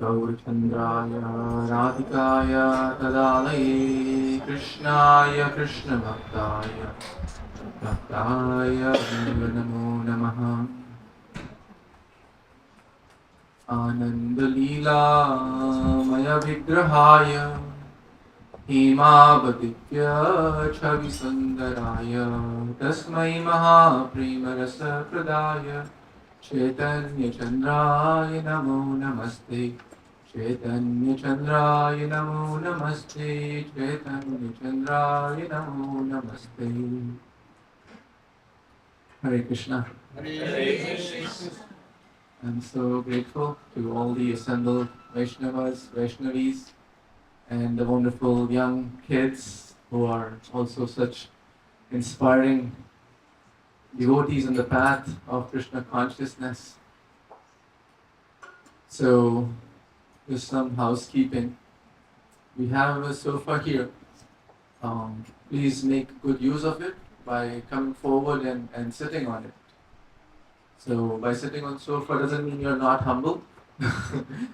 गौरचन्द्राय राधिकाय तदालये कृष्णाय कृष्णभक्ताय नमो नमः। आनन्दलीलामय विग्रहाय हेमावदित्य छविसुन्दराय तस्मै महाप्रेमरसप्रदाय चैतन्यचन्द्राय नमो नमस्ते। चैतन्यचन्द्राय नमो नमस्ते। चैतन्यचन्द्राय नमो नमस्ते। Hare Krishna. Hare Krishna. I'm so grateful to all the assembled Vaishnavas, Vaishnavis, and the wonderful young kids who are also such inspiring devotees on the path of Krishna consciousness. So, just some housekeeping. We have a sofa here. Please make good use of it by coming forward and sitting on it. So, by sitting on sofa doesn't mean you're not humble.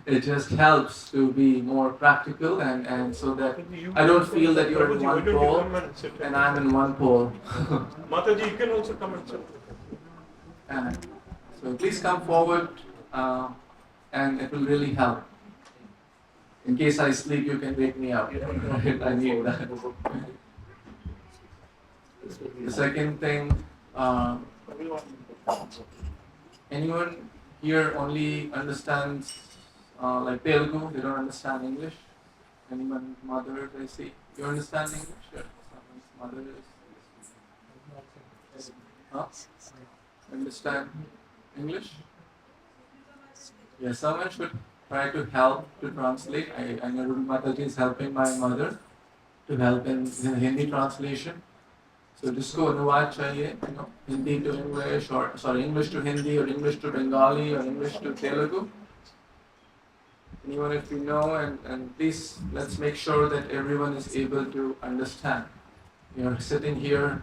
It just helps to be more practical and so that I don't feel that you're in one pole and I'm in one pole. Mataji, you can also come and sit. So please come forward and it will really help. In case I sleep, you can wake me up. I need that. The second thing, anyone here only understands like Telugu, they don't understand English? Anyone, mother, I see. You understand English? Sure. Someone's mother is. Huh? Understand English? Yeah, someone should try to help to translate. I know Ruby Mataji is helping my mother to help in Hindi translation. So जिसको अनुवाद चाहिए, Hindi to English or English to Hindi or English to Bengali or English to Telugu. Anyone if you know, and please let's make sure that everyone is able to understand. You're sitting here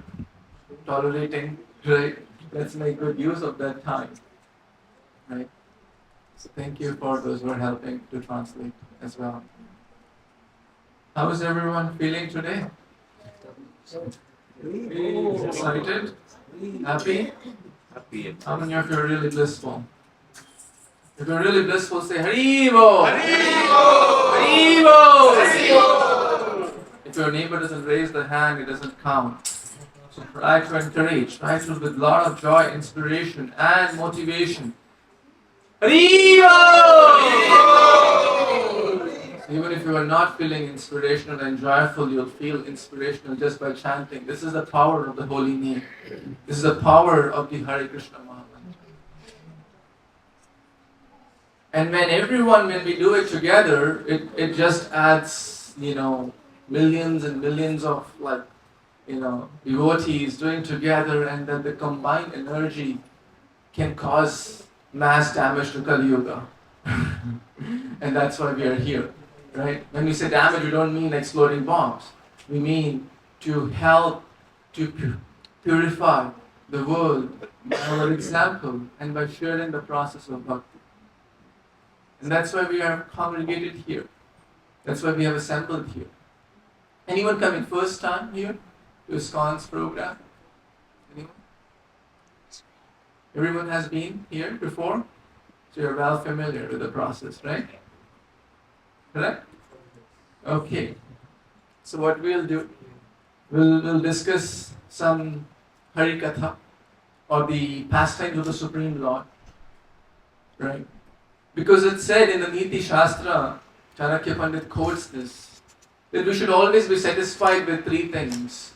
tolerating, right? Let's make good use of that time, right? So thank you for those who are helping to translate as well. How is everyone feeling today? Excited? Happy? Happy. How many of you are really blissful? If you're really blissful, say Haribo! Haribo! Haribo! Haribo! If your neighbor doesn't raise the hand, it doesn't count. So try to encourage, try to with a lot of joy, inspiration and motivation. Even if you are not feeling inspirational and joyful, you'll feel inspirational just by chanting. This is the power of the holy name. This is the power of the Hare Krishna Mahamantra. And when we do it together, it just adds, millions and millions of devotees doing together, and then the combined energy can cause mass damage to Kali Yuga. And that's why we are here, right? When we say damage, we don't mean exploding bombs. We mean to help to purify the world by our example and by sharing the process of bhakti. And that's why we are congregated here. That's why we have assembled here. Anyone coming first time here to ISKCON's program? Anyone? Everyone has been here before? So you're well familiar with the process, right? Correct? Okay. So what we'll do, we'll discuss some Hari Katha or the pastimes of the Supreme Lord, right? Because it's said in the Niti Shastra, Chanakya Pandit quotes this, that we should always be satisfied with three things.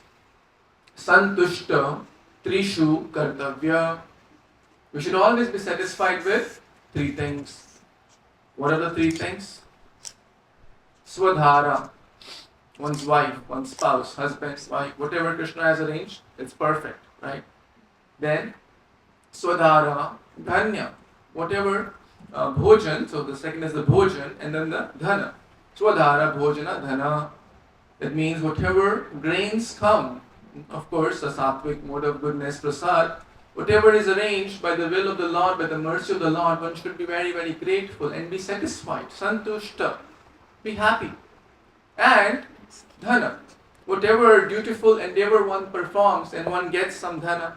Santushta Trishu Kartavya. We should always be satisfied with three things. What are the three things? Swadhara, one's wife, one's spouse, husband, wife, whatever Krishna has arranged, it's perfect, right? Then, Swadhara, Dhanya, whatever bhojan, so the second is the bhojan, and then the dhana. Swadhara, bhojana, dhana. That means whatever grains come, of course, the sattvic mode of goodness, prasad, Whatever is arranged by the will of the Lord, by the mercy of the Lord, one should be very, very grateful and be satisfied. Santushta. Be happy. And dhana. Whatever dutiful endeavor one performs and one gets some dhana.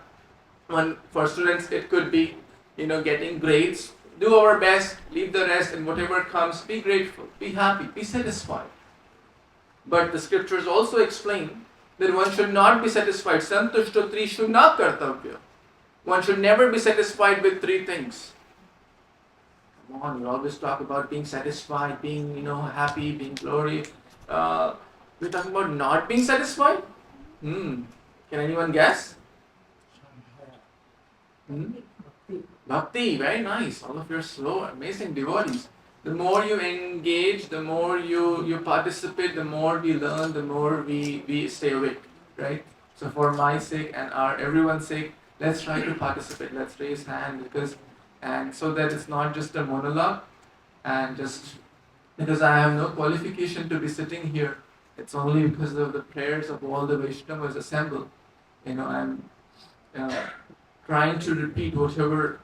For students, it could be, getting grades. Do our best, leave the rest, and whatever comes, be grateful, be happy, be satisfied. But the scriptures also explain that one should not be satisfied. Santushto trishu na kartavya. One should never be satisfied with three things. Come on, we always talk about being satisfied, being, happy, being glory. We're talking about not being satisfied? Can anyone guess? Bhakti, very nice. All of you are slow, amazing devotees. The more you engage, the more you participate, the more we learn, the more we stay awake, right? So for my sake and everyone's sake, let's try to participate. Let's raise hand and so that it's not just a monologue and just because I have no qualification to be sitting here. It's only because of the prayers of all the Vaishnavas assembled. I'm trying to repeat whatever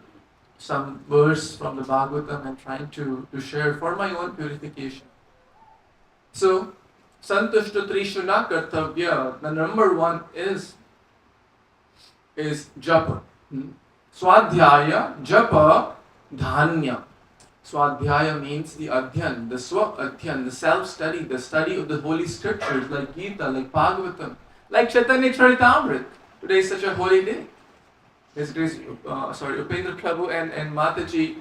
some verse from the Bhagavatam and trying to share for my own purification. So, Santushta Trishuna Kartavya, the number one is japa. Swadhyaya, japa, dhanya. Swadhyaya means the adhyan, the swa-adhyan, the self-study, the study of the holy scriptures like Gita, like Bhagavatam, like Chaitanya Charitamrita. Today is such a holy day. His Grace, Upendra Prabhu and Mataji,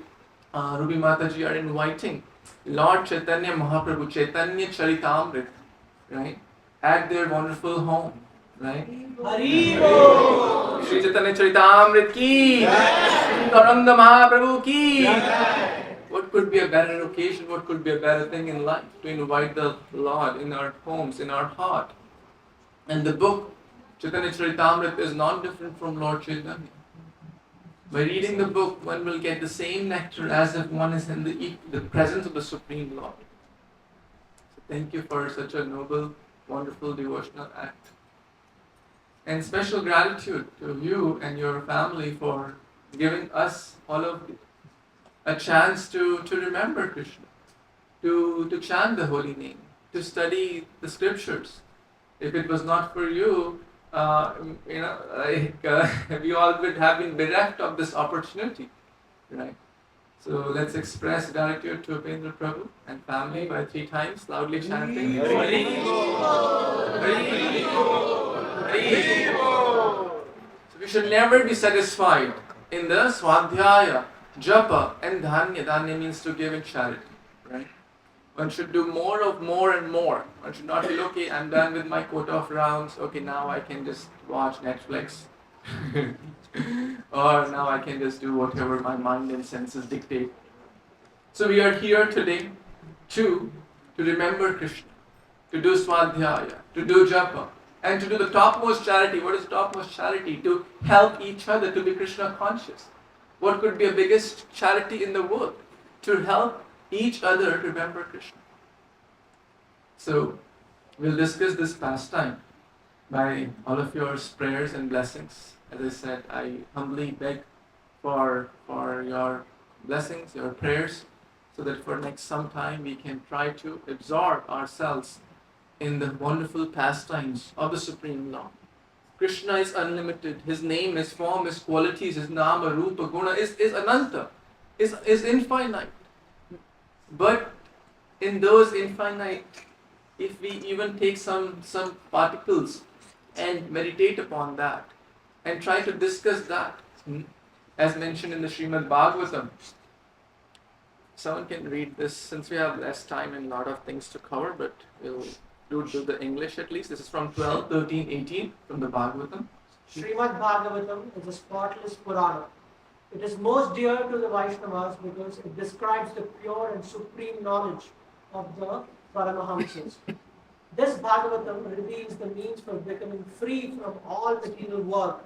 Ruby Mataji are inviting Lord Chaitanya Mahaprabhu, Chaitanya Charitamrita, right, at their wonderful home, right? Haribo! Shri Chaitanya Charitamrita ki! Nityananda Mahaprabhu ki! What could be a better occasion, what could be a better thing in life to invite the Lord in our homes, in our heart? And the book, Chaitanya Charitamrita, is not different from Lord Chaitanya. By reading the book, one will get the same nectar as if one is in the presence of the Supreme Lord. So thank you for such a noble, wonderful devotional act. And special gratitude to you and your family for giving us all of a chance to remember Krishna, to chant the holy name, to study the scriptures. If it was not for you, we all would have been bereft of this opportunity, right? So let's express gratitude to Upendra Prabhu and family by 3 times, loudly chanting. So we should never be satisfied in the Swadhyaya, Japa and Dhanya. Dhanya means to give in charity, right? One should do more and more. One should not feel, okay, I'm done with my quota of rounds. Okay, now I can just watch Netflix. Or now I can just do whatever my mind and senses dictate. So we are here today to remember Krishna, to do Swadhyaya, to do Japa, and to do the topmost charity. What is topmost charity? To help each other to be Krishna conscious. What could be a biggest charity in the world? To help each other remember Krishna. So, we'll discuss this pastime by all of your prayers and blessings. As I said, I humbly beg for your blessings, your prayers, so that for next some time we can try to absorb ourselves in the wonderful pastimes of the Supreme Lord. Krishna is unlimited. His name, His form, His qualities, His nama, rupa, guna is ananta, is infinite. But in those infinite, if we even take some particles and meditate upon that and try to discuss that, as mentioned in the Srimad Bhagavatam, someone can read this since we have less time and a lot of things to cover, but we'll do the English at least. This is from 12, 13, 18 from the Bhagavatam. Srimad Bhagavatam is a spotless Purana. It is most dear to the Vaishnavas because it describes the pure and supreme knowledge of the Paramahamsas. This Bhagavatam reveals the means for becoming free from all material work,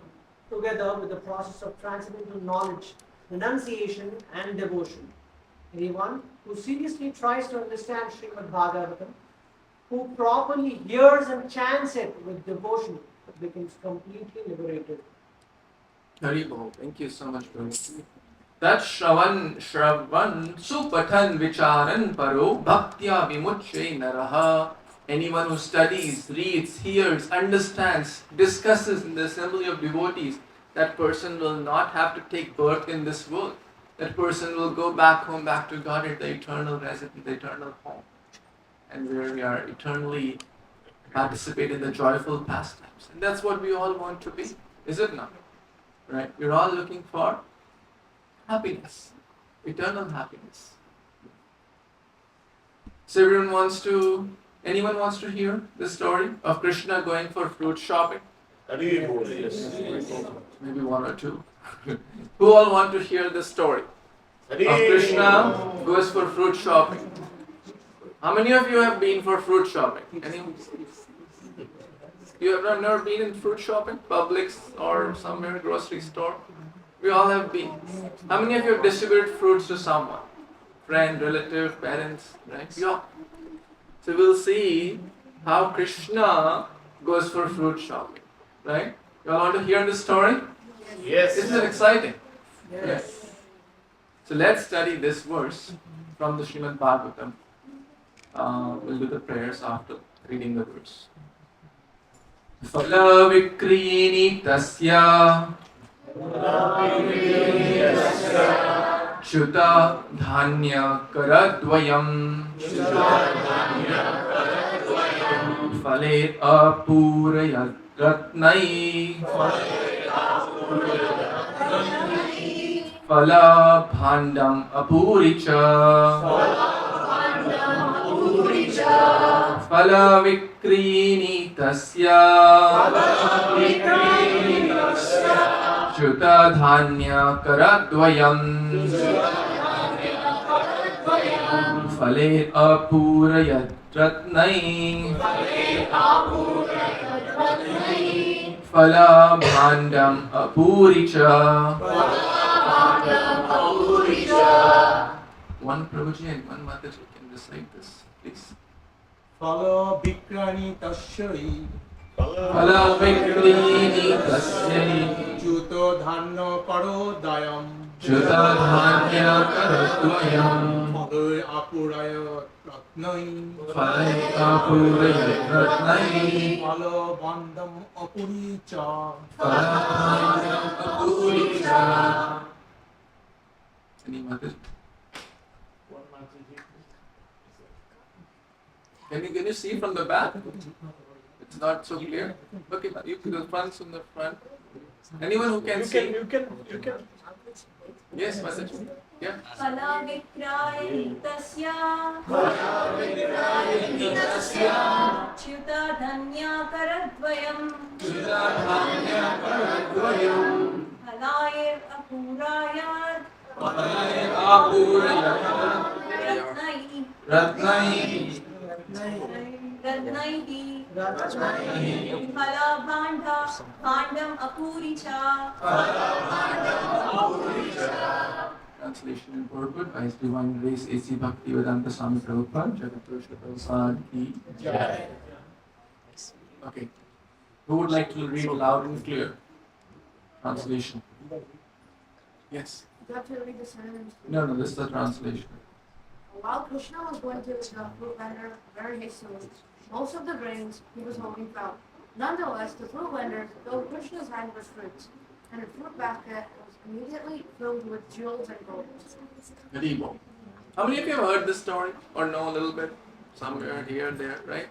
together with the process of transcendental knowledge, renunciation and devotion. Anyone who seriously tries to understand Srimad Bhagavatam, who properly hears and chants it with devotion, becomes completely liberated. Haribol, thank you so much, Prabhu. Tat Shravan Supatan Vicharan Paro Bhaktya Vimuche Naraha. Anyone who studies, reads, hears, understands, discusses in the assembly of devotees, that person will not have to take birth in this world. That person will go back home, back to God at the eternal residence, the eternal home, and where we are eternally participate in the joyful pastimes. And that's what we all want to be, is it not? Right? We're all looking for happiness, eternal happiness. So anyone wants to hear the story of Krishna going for fruit shopping? Haribol, yes. Maybe one or two. Who all want to hear the story of Krishna goes for fruit shopping? How many of you have been for fruit shopping? Anyone? You have never been in fruit shopping? Publix or somewhere, grocery store? We all have been. How many of you have distributed fruits to someone? Friend, relative, parents, right? Yeah. So we'll see how Krishna goes for fruit shopping, right? You all want to hear the story? Yes. Isn't it exciting? Yes. So let's study this verse from the Srimad Bhagavatam. We'll do the prayers after reading the verse. Phala vikriyini tasya Chuta dhanya karadvayam Phale apurayat ratnai Phala bhandam apuricha Phala vikriyini tasya Chuta dhanya karadvayam Phale apurayat ratnai Phala bhandam apuricha. One Prabhuji and one Mataji can recite this, please. Phala vikrani tasyai Phala vikriyini tasyai Juto dhanno paro dayam Chuta dhanya karadvayam Phala apuraya ratnai Phale apurayat ratnai Phala bandam apuricha Phala bhandam apuricha. Any Mataji? Can you see from the back? It's not so clear. Okay, you the front's in the front. Anyone who can see? You can. Yes, Mataji. Yeah. Phala vikraya tasya Chuta dhanya karadvayam Phalayir apurayat Ratnai Radnaihi Phala bhandam apuricha. Translation in purport by His Divine Grace A.C. Bhaktivedanta Swami Prabhupada, Jagat Prasad ki Jai. Okay. Who would like to read loud and clear? Translation. Yes. You have to read the sentence. No, this is the translation. While Krishna was going to the fruit vendor very hastily, most of the grains he was holding fell. Nonetheless, the fruit vendor filled Krishna's hand with fruits, and the fruit basket was immediately filled with jewels and gold. Haribol. How many of you have heard this story or know a little bit? Somewhere here, there, right?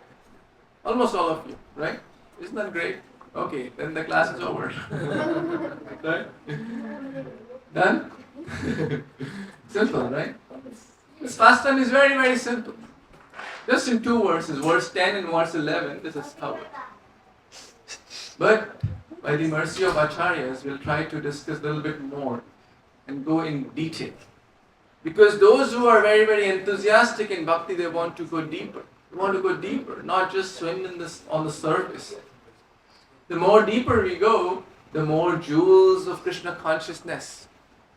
Almost all of you, right? Isn't that great? Okay, then the class is over. Right? Done? Simple, right? This pastime is very, very simple. Just in two verses, verse 10 and verse 11, this is covered. But by the mercy of Acharyas, we'll try to discuss a little bit more and go in detail. Because those who are very, very enthusiastic in bhakti, they want to go deeper. They want to go deeper, not just swim in this on the surface. The more deeper we go, the more jewels of Krishna consciousness,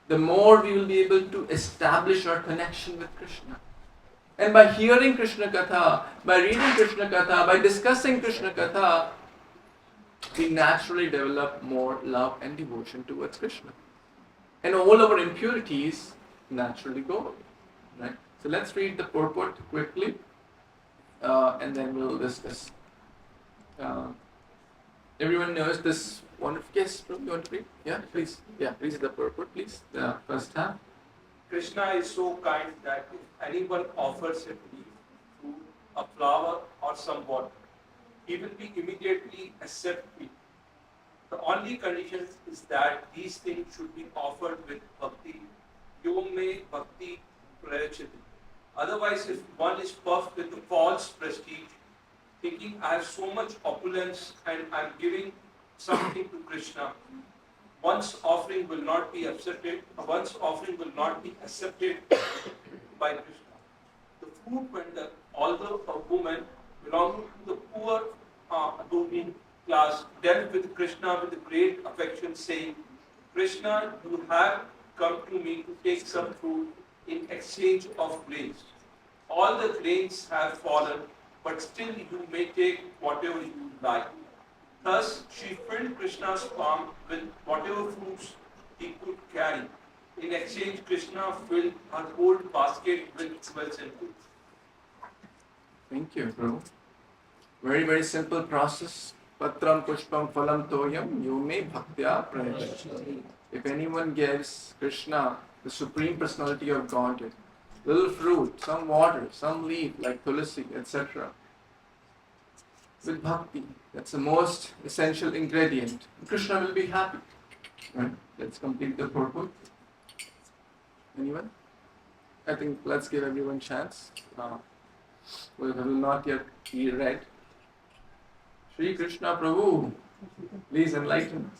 the more we will be able to establish our connection with Krishna. And by hearing Krishna Katha, by reading Krishna Katha, by discussing Krishna Katha, we naturally develop more love and devotion towards Krishna. And all our impurities naturally go away. Right? So let's read the purport quickly and then we'll discuss. Everyone knows this wonderful. Yes, you want to read? Yeah, please. Yeah, read the purport, please. The first half. Krishna is so kind that if anyone offers him leaf, fruit, a flower, or some water, he will be immediately accept it. The only condition is that these things should be offered with bhakti. Yom me bhakti prayachati. Otherwise, if one is puffed with the false prestige, thinking I have so much opulence and I am giving something to Krishna, one's offering will not be accepted. One's offering will not be accepted by Krishna. The fruit vendor, although a woman belonging to the poor ruling class, dealt with Krishna with great affection, saying, "Krishna, you have come to me to take some fruit in exchange of grains. All the grains have fallen, but still you may take whatever you like." Thus, she filled Krishna's palm with whatever fruits he could carry. In exchange, Krishna filled her whole basket with wealth and goods. Thank you, bro. Very, very simple process. Patram pushpam phalam toyam yume bhaktya prayachati. If anyone gives Krishna, the Supreme Personality of Godhead, little fruit, some water, some leaf like tulasi, etc., with bhakti, that's the most essential ingredient, Krishna will be happy. Right? Let's complete the purport. Anyone? I think let's give everyone chance. We will not yet be read. Shri Krishna Prabhu, please enlighten.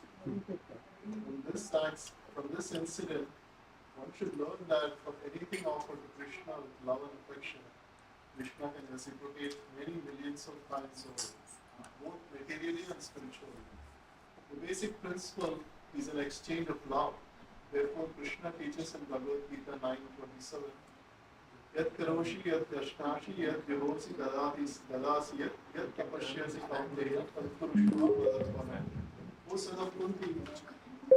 From this incident, one should learn that for anything offered to Krishna with love and affection, Krishna can reciprocate many millions of times over, both materially and spiritually. The basic principle is an exchange of love. Therefore, Krishna teaches in Bhagavad Gita 9:27, Yat karoshi yat yashnashi yat vihosi dadasi yat tapashyasi kaunteya tatpurusha pradatmana. O son of Kunti,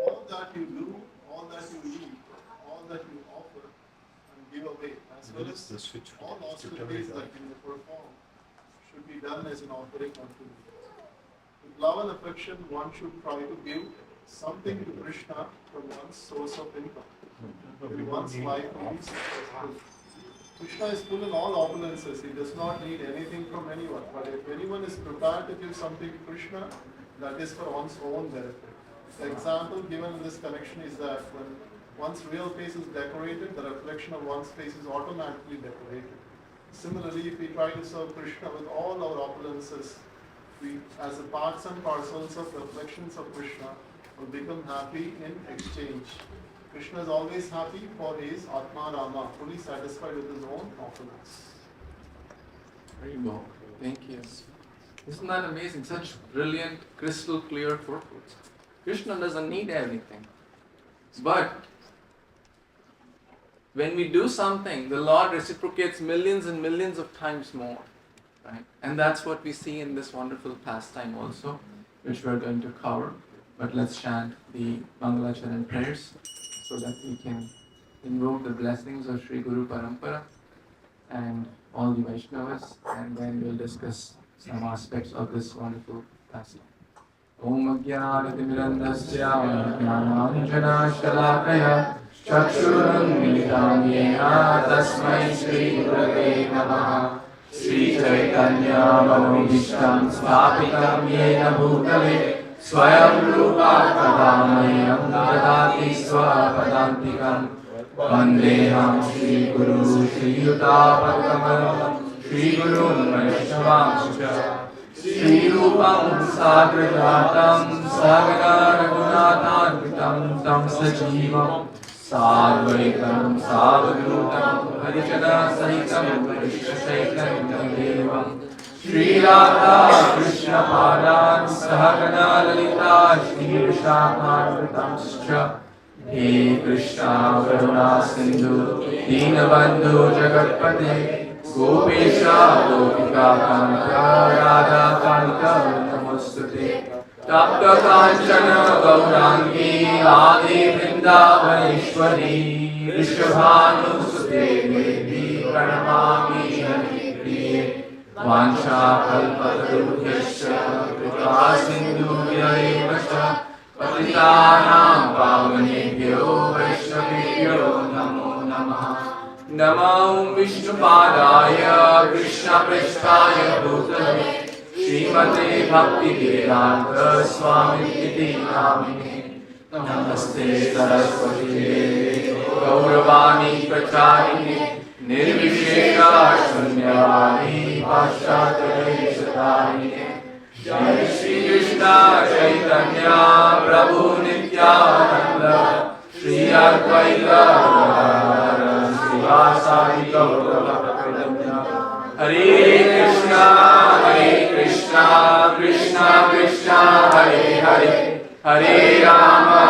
all that you do, all that you eat, all that you offer and give away, as well as all austerities that you perform, should be done as an offering unto me. With love and affection, one should try to give something to Krishna from one's source of income. Then one's life will be successful. Krishna is full in all opulences. He does not need anything from anyone. But if anyone is prepared to give something to Krishna, that is for one's own benefit. The example given in this connection is that when one's real face is decorated, the reflection of one's face is automatically decorated. Similarly, if we try to serve Krishna with all our opulences, we, as the parts and parcels of reflections of Krishna, will become happy in exchange. Krishna is always happy for his Atma Rama, fully satisfied with his own opulence. Very well. Thank you. Isn't that amazing? Such brilliant, crystal clear purports. Krishna doesn't need everything. But when we do something, the Lord reciprocates millions and millions of times more. Right? And that's what we see in this wonderful pastime also, which we're going to cover. But let's chant the Mangalacharan prayers so that we can invoke the blessings of Sri Guru Parampara and all the Vaishnavas, and then we'll discuss some aspects of this wonderful pastime. Om Ajnanatimirandasya Jnananjana Shalakaya Chakshurunmilitam Yena Tasmai Shri Gurave Namaha Shri Chaitanya Manobhishtam Sthapitam Yena Bhutale Swayam Rupa Kadamayam Dadati Swapadantikam Vandeham Shri Guru Shri Yutapakamalam Shri Gurun Vaishnavamscha Shri Rupam Sagrajatam Sagara Raghunathanvitam Tam Sajivam Sadvaitam Savadrutam Harijana Sahitam Krishna Devam Shri Radha Krishna Padan Sahagana Lalita Shri Vishakhanvitamscha He Krishna Karuna Sindhu Dinabandhu Jagatpate Gopesha Gopika Kanta Radha Kanta Namostute. Tapta Kanchana Gaurangi Adi Vrindavaneshwari Rishabhanusute Devi Pranamami Haripriye Vancha Kalpatarubhyascha Kripa Sindhubhya eva cha Patitanam Pavanebhyo Vaishnavebhyo Namo Namaha. Namo Vishnupadaya Krishna Prestaya Bhutale Srimate Bhakti Vedanta Swami Iti Namine. Namaste Saraswati Devi Gauravani Pracharine Nirvishesha Shunyavani Paschatyarishatarine. Jai Shri Krishna Chaitanya Prabhu Nityananda Shri Advaita Gadadhara Srivasadi Gaurabhakta. Hare Krishna Krishna Krishna Hare Hare Hare Rama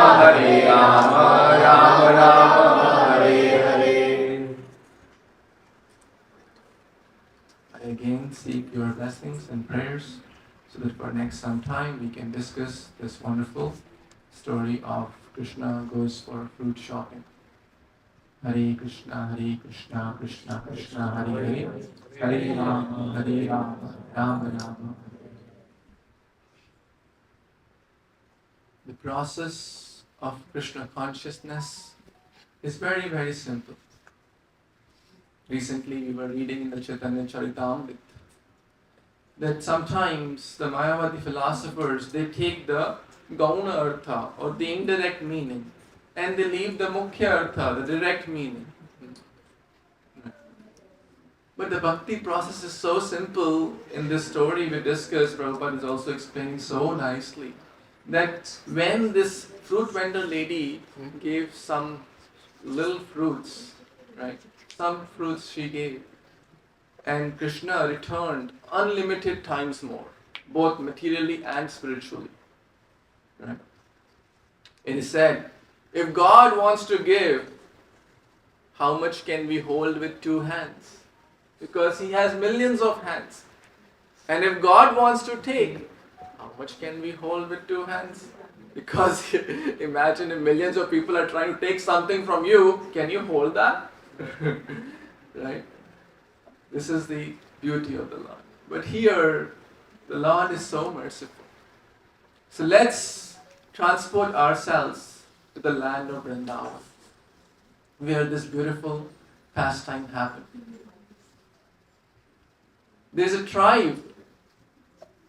Rama Rama Hare Hare. I again seek your blessings and prayers so that for next some time we can discuss this wonderful story of Krishna goes for fruit shopping. Hare Krishna Krishna Krishna Hare Hare Hare Rama Rama Rama. The process of Krishna consciousness is very, very simple. Recently we were reading in the Chaitanya Charitamrita that sometimes the Mayavadi philosophers, they take the Gauna Artha or the indirect meaning and they leave the Mukhya Artha, the direct meaning. But the bhakti process is so simple. In this story we discussed, Prabhupada is also explaining so nicely that when this fruit vendor lady gave some little fruits, right? Some fruits she gave, and Krishna returned unlimited times more, both materially and spiritually. Right? And he said, if God wants to give, how much can we hold with two hands? Because He has millions of hands. And if God wants to take, how much can we hold with two hands? Because imagine if millions of people are trying to take something from you, can you hold that? Right? This is the beauty of the Lord. But here, the Lord is so merciful. So let's transport ourselves to the land of Vrindavan, where this beautiful pastime happened. There's a tribe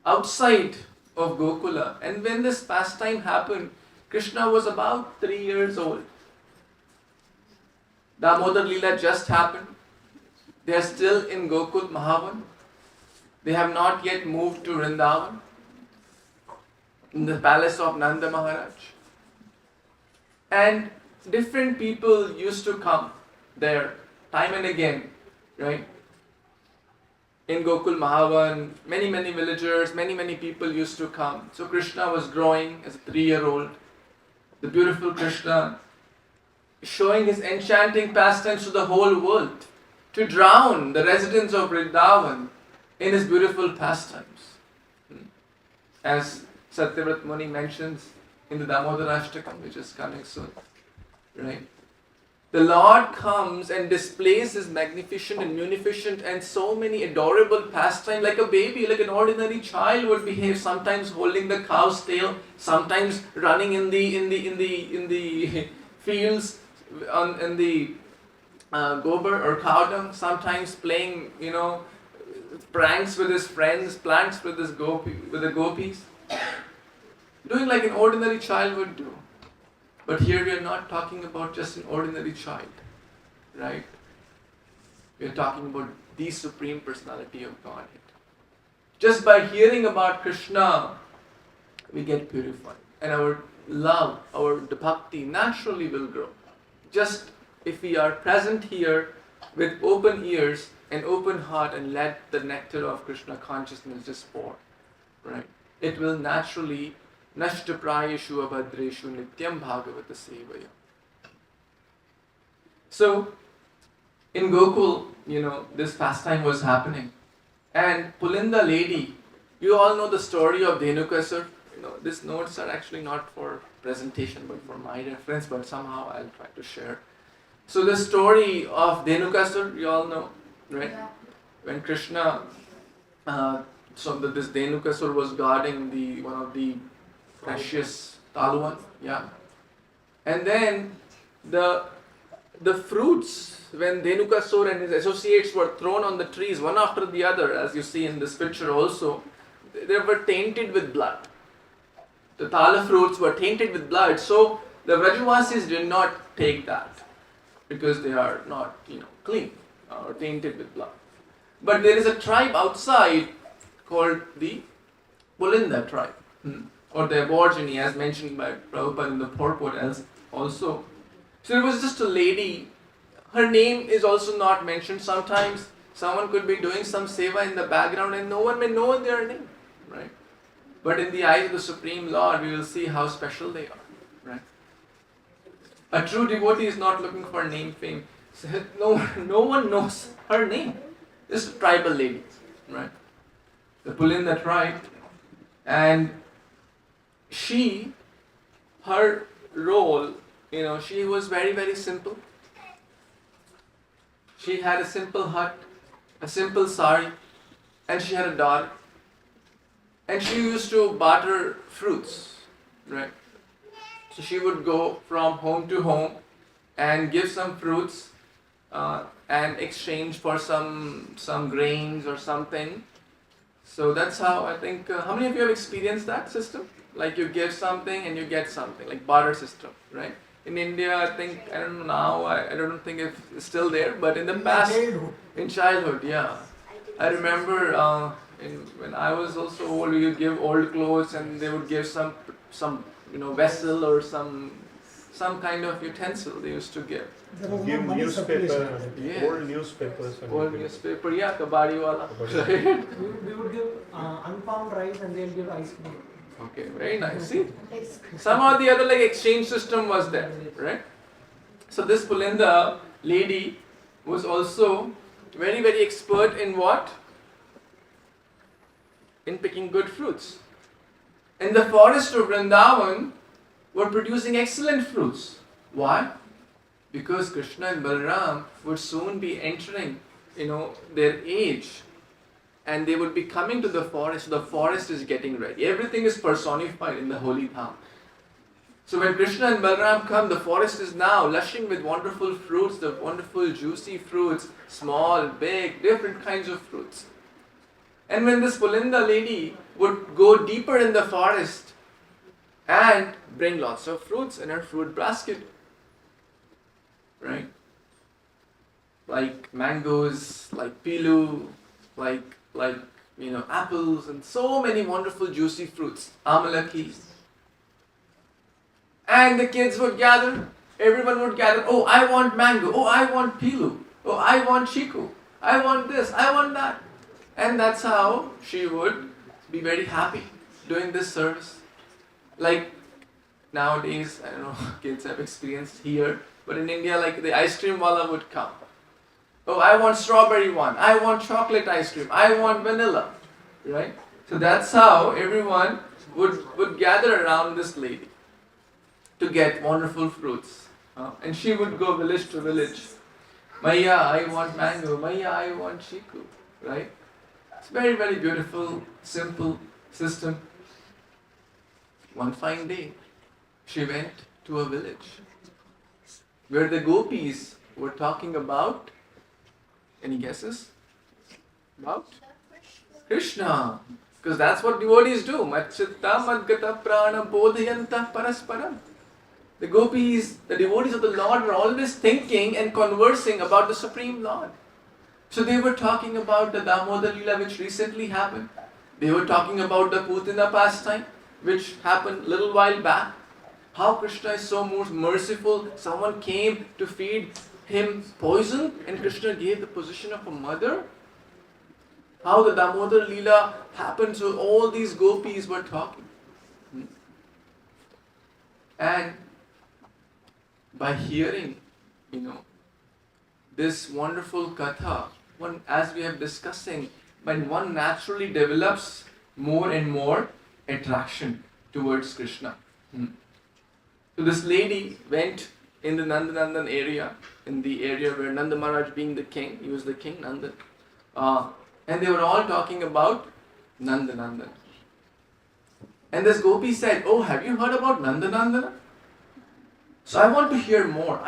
outside of Gokula, and when this pastime happened, Krishna was about 3 years old. Damodar Leela just happened. They are still in Gokul Mahavan. They have not yet moved to Vrindavan, in the palace of Nanda Maharaj. And different people used to come there time and again, right? In Gokul Mahavan, many villagers, many people used to come. So Krishna was growing as a 3-year-old. The beautiful Krishna showing his enchanting pastimes to the whole world, to drown the residents of Vrindavan in his beautiful pastimes. As Satyavrat Muni mentions in the Damodarashtakam, which is coming soon. Right? The Lord comes and displays His magnificent and munificent and so many adorable pastimes, like a baby, like an ordinary child would behave, sometimes holding the cow's tail, sometimes running in the fields, in the gobar or cow dung, sometimes playing, pranks with his friends, pranks with the gopis, doing like an ordinary child would do. But here we are not talking about just an ordinary child, right? We are talking about the Supreme Personality of Godhead. Just by hearing about Krishna, we get purified. And our love, our bhakti naturally will grow. Just if we are present here with open ears and open heart and let the nectar of Krishna consciousness just pour, right? It will naturally Nashtaprayeshu abhadreshu nityam bhagavata sevaya. So, in Gokul, this pastime was happening. And Pulinda lady, You all know the story of Dhenukasur. These notes are actually not for presentation but for my reference, but somehow I'll try to share. So the story of Dhenukasur, you all know, right? Yeah. When Krishna, this Dhenukasur was guarding one of the precious taluan, yeah. And then the fruits, when Dhenukasur and his associates were thrown on the trees one after the other, as you see in this picture also, they were tainted with blood. The tala fruits were tainted with blood, so the Vrajavasis did not take that because they are not, clean or tainted with blood. But there is a tribe outside called the Pulinda tribe, or the Aborigine, as mentioned by Prabhupada in the purport also. So there was just a lady. Her name is also not mentioned. Sometimes someone could be doing some seva in the background and no one may know their name, right? But in the eyes of the Supreme Lord, we will see how special they are, right? A true devotee is not looking for name fame. So no one knows her name. This is a tribal lady, right? The Pulinda tribe. And her role, she was very, very simple. She had a simple hut, a simple sari, and she had a daughter. And she used to barter fruits, right? So she would go from home to home and give some fruits and exchange for some grains or something. So that's how I think, how many of you have experienced that system? Like you give something and you get something, like barter system, right? In India, I think, I don't know now, I don't think it's still there, but in the past, in childhood, yeah. I remember when I was also old, we would give old clothes and they would give some vessel or some kind of utensil they used to give. There was no Give money newspaper, circulation. Yes. old newspapers. and Old everything. newspaper, yeah, kabadi wala. We would give unpound rice and they'll give ice cream. Okay, very nice. See, somehow the other exchange system was there, right? So this Pulinda lady was also very, very expert in what? In picking good fruits. In the forest of Vrindavan were producing excellent fruits. Why? Because Krishna and Balaram would soon be entering, their age. And they would be coming to the forest. The forest is getting ready. Everything is personified in the holy dham. So when Krishna and Balaram come, the forest is now lushing with wonderful fruits, the wonderful juicy fruits, small, big, different kinds of fruits. And when this Pulinda lady would go deeper in the forest and bring lots of fruits in her fruit basket, right? Like mangoes, like pilu, like apples and so many wonderful juicy fruits, amalakis. And the kids would gather, everyone would gather, oh, I want mango, oh, I want pilu, oh, I want chiku, I want this, I want that. And that's how she would be very happy doing this service. Like nowadays, I don't know, kids have experienced here, but in India, like the ice cream wala would come. Oh, I want strawberry one, I want chocolate ice cream, I want vanilla, right? So that's how everyone would gather around this lady to get wonderful fruits. And she would go village to village. Maya, I want mango, Maya, I want chiku, right? It's very, very beautiful, simple system. One fine day, she went to a village where the gopis were talking about, any guesses? About? Krishna. Because that's what devotees do. Machitta madgata prana bodhayanta parasparam. The gopis, the devotees of the Lord were always thinking and conversing about the Supreme Lord. So they were talking about the Damodar Leela which recently happened. They were talking about the Putina pastime which happened a little while back. How Krishna is so merciful. Someone came to feed him poison and Krishna gave the position of a mother. How the Damodar Leela happened. So all these gopis were talking. And by hearing, this wonderful katha, as we have discussing, when one naturally develops more and more attraction towards Krishna. So this lady went in the Nandanandan area, in the area where Nanda Maharaj being the king, he was the king, Nandan. And they were all talking about Nandanandan. And this gopi said, "Oh, have you heard about Nandanandana? So I want to hear more.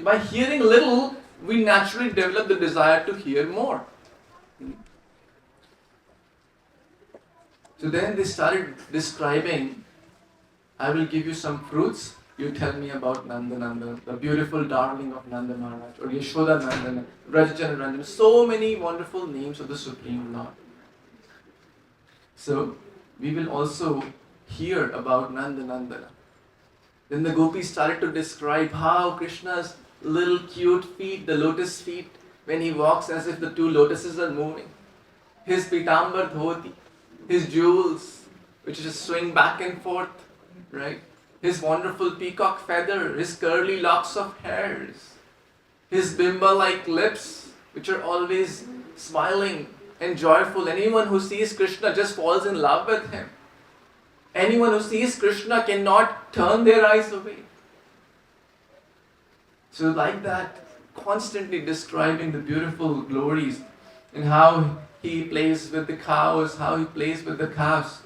By hearing little, we naturally develop the desire to hear more." So then they started describing, "I will give you some fruits, you tell me about Nandananda, the beautiful darling of Nanda Maharaj, or Yashoda Nandana, Rajjan Ranjan," so many wonderful names of the Supreme Lord. So we will also hear about Nandanandana. Then the gopis started to describe how Krishna's little cute feet, the lotus feet, when he walks as if the two lotuses are moving. His pitambar dhoti, his jewels, which just swing back and forth, right? His wonderful peacock feather, his curly locks of hairs, his bimba-like lips, which are always smiling and joyful. Anyone who sees Krishna just falls in love with him. Anyone who sees Krishna cannot turn their eyes away. So like that, constantly describing the beautiful glories and how he plays with the cows, how he plays with the calves.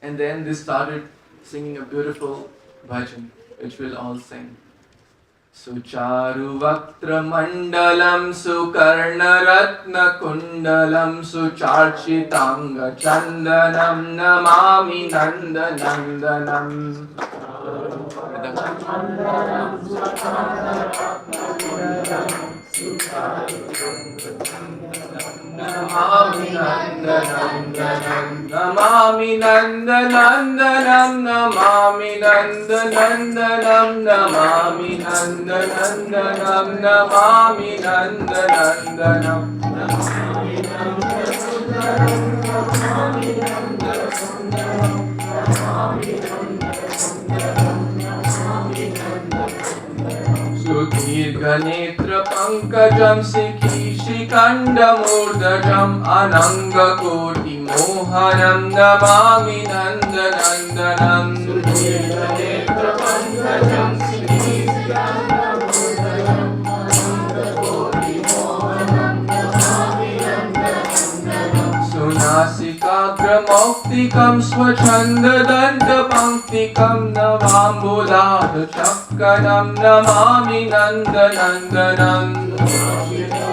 And then they started singing a beautiful bhajan, which we'll all sing. Sucharu Vaktra Mandalam Sukarna Ratna Kundalam Sucharchitanga Chandanam Namami Nandanandanam. Namami Nandanandanam, Namami Nandanandanam, Namami Nandanandanam, Namami Nandanandanam, Namami Nandanandanam, Namami Sudirgha Netra Pankajam Sikhi Shikanda Murdajam Ananga Koti Mohanam Namami Nandanandanam. Sudirgha Netra Pankajam Sikhi Shikanda Murdajam Ananga Koti Mohanam Namami Nandanandanam. Sunasikagra Moktikam Swachanda Danta Panktikam Navambudada Chakkanam Namami Nandanandanam.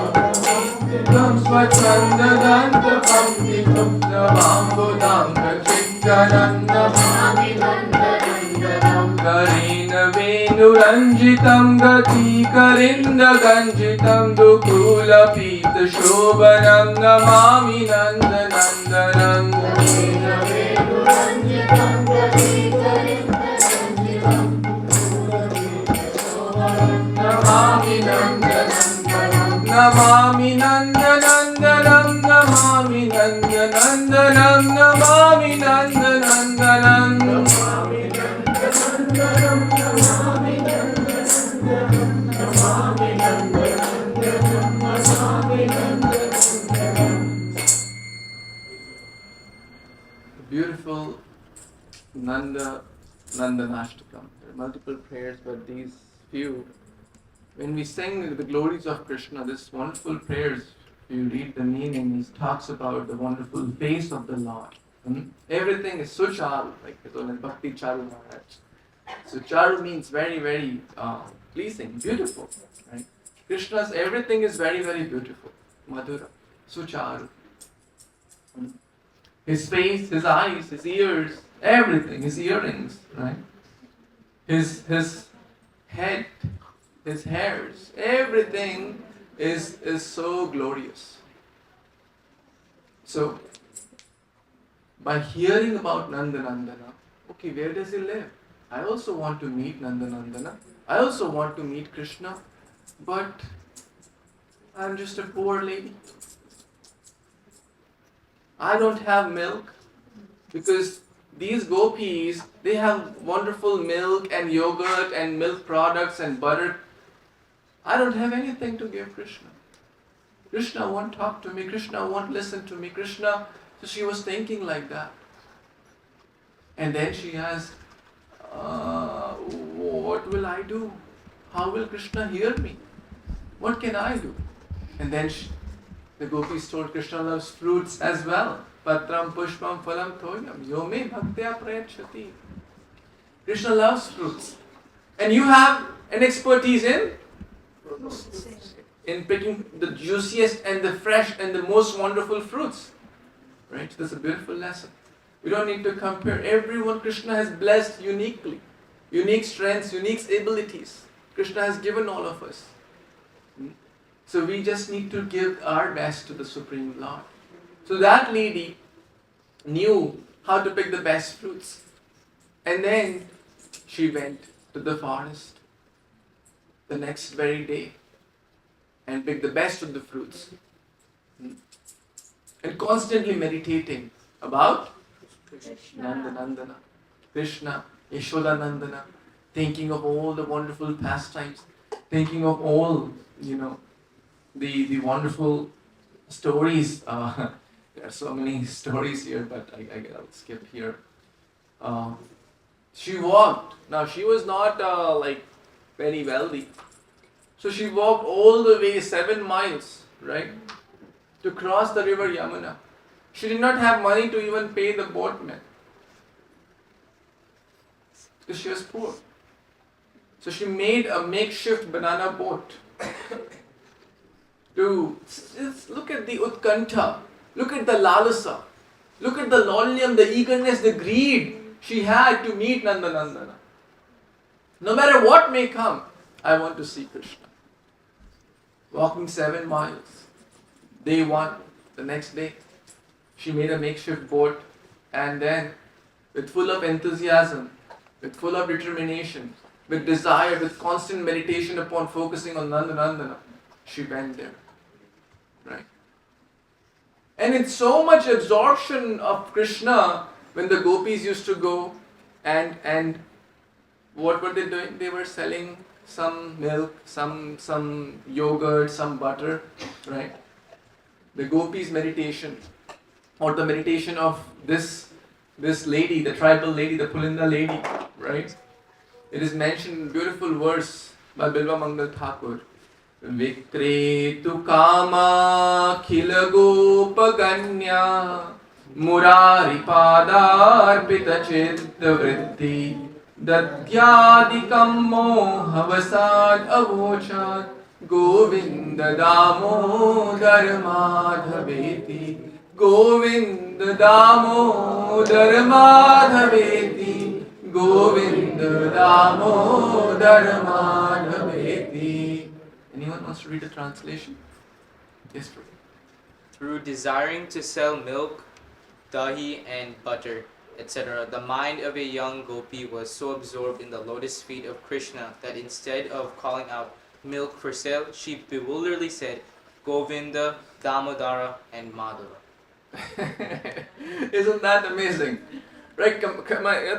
Sunasikagram Swachanda Danta Panktikam Navambudada Chakkanam Namami Nandanandanam. Karina Venuranjitam Gati Karinda Ganjitam Dukula Pita Shobhanam Namami Nandanandanam. Karina Venuranjitam Gati Karinda Ganjitam Dukula Pita Shobhanam Namami Nandanandanam. Namami Nandanandanam, Namami Nandanandanam, Namami Nandanandanam, Namami Nandanandanam, Namami Nandanandanam, Namami Nandanandanam, Namami Nandanandanam. Beautiful Nandanashtakam. There are multiple prayers, but these few. When we sing the glories of Krishna, this wonderful prayers, if you read the meaning, it talks about the wonderful face of the Lord. Everything is Sucharu, like it's on Bhakti Charu Maharaj. Sucharu means very, very pleasing, beautiful. Right? Krishna's everything is very, very beautiful. Madhura, Sucharu. His face, his eyes, his ears, everything, his earrings, right? His head, his hairs, everything is so glorious. So, by hearing about Nandanandana, okay, where does he live? I also want to meet Nandanandana. I also want to meet Krishna, but I'm just a poor lady. I don't have milk, because these gopis, they have wonderful milk and yogurt and milk products and butter. I don't have anything to give Krishna. Krishna won't talk to me. Krishna won't listen to me. Krishna So she was thinking like that. And then she asked, what will I do? How will Krishna hear me? What can I do? And then the gopis told Krishna loves fruits as well. Patram pushpam phalam thoyam yome bhaktya prayachati. Krishna loves fruits. And you have an expertise in picking the juiciest and the fresh and the most wonderful fruits. Right? That's a beautiful lesson. We don't need to compare. Everyone Krishna has blessed uniquely. Unique strengths, unique abilities. Krishna has given all of us. So we just need to give our best to the Supreme Lord. So that lady knew how to pick the best fruits. And then she went to the forest the next very day and picked the best of the fruits. And constantly meditating about Nandana, Krishna, Yashoda Nandana, thinking of all the wonderful pastimes, thinking of all, the wonderful stories. There are so many stories here, but I'll skip here. She walked. Now she was not very wealthy, so she walked all the way 7 miles, right, to cross the river Yamuna. She did not have money to even pay the boatman because she was poor. So she made a makeshift banana boat. Just look at the utkantha, look at the lalasa, look at the lolium, the eagerness, the greed she had to meet Nandanandana. No matter what may come, I want to see Krishna. Walking 7 miles. Day 1, the next day, she made a makeshift boat, and then with full of enthusiasm, with full of determination, with desire, with constant meditation upon focusing on Nandanandana, she went there. Right? And in so much absorption of Krishna, when the gopis used to go and what were they doing? They were selling some milk, some yogurt, some butter, right? The gopis' meditation, or the meditation of this lady, the tribal lady, the Pulinda lady, right? It is mentioned in a beautiful verse by Bilva Mangal Thakur. Vikretu kama khila gopaganya murari padarpita chitta vritti dadyadikam mohavasad avochat Govinda damodar madhaveti Govinda damodar madhaveti Govinda damodar madhaveti. Anyone wants to read the translation? Yes, please. Through desiring to sell milk, dahi and butter, etc., the mind of a young gopi was so absorbed in the lotus feet of Krishna that instead of calling out milk for sale, she bewilderedly said Govinda, Damodara and Madhava. Isn't that amazing? Right?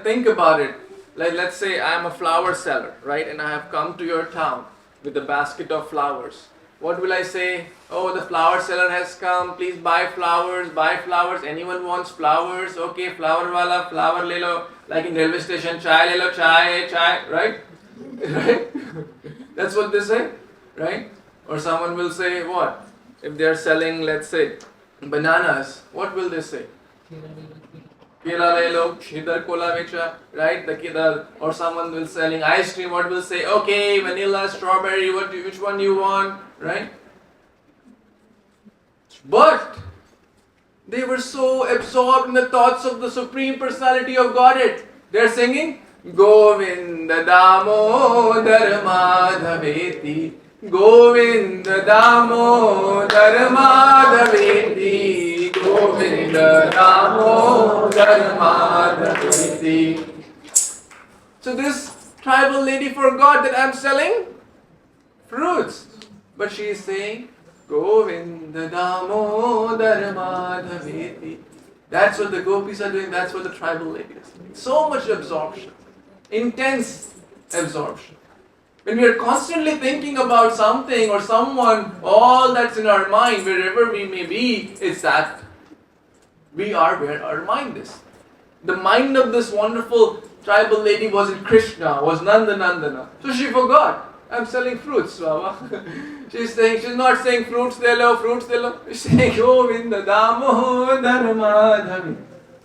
Think about it. Like, let's say I am a flower seller, right? And I have come to your town with a basket of flowers. What will I say? Oh, the flower seller has come. Please buy flowers, buy flowers. Anyone wants flowers? Okay, flower wala, flower le lo. Like in railway station, chai le lo, chai, right? Right? That's what they say, right? Or someone will say what? If they are selling, let's say, bananas, what will they say? Kela le lo, idhar kola becha, right? Or someone will selling ice cream, what will say? Okay, vanilla, strawberry, which one you want, right? But they were so absorbed in the thoughts of the Supreme Personality of Godhead. They are singing Govinda Damodar Madhaveti Govinda Damodar Madhaveti Govinda Damodar Madhaveti. So this tribal lady forgot that I'm selling fruits, but she is saying Govinda Damodar Madhaveti. That's what the gopis are doing, that's what the tribal lady is doing. So much absorption, intense absorption. When we are constantly thinking about something or someone, all that's in our mind, wherever we may be, it's that. We are where our mind is. The mind of this wonderful tribal lady was in Krishna, was Nandana. So she forgot. I'm selling fruits, Baba. She's not saying fruits they love. She's saying Govinda Damodar Madhavi.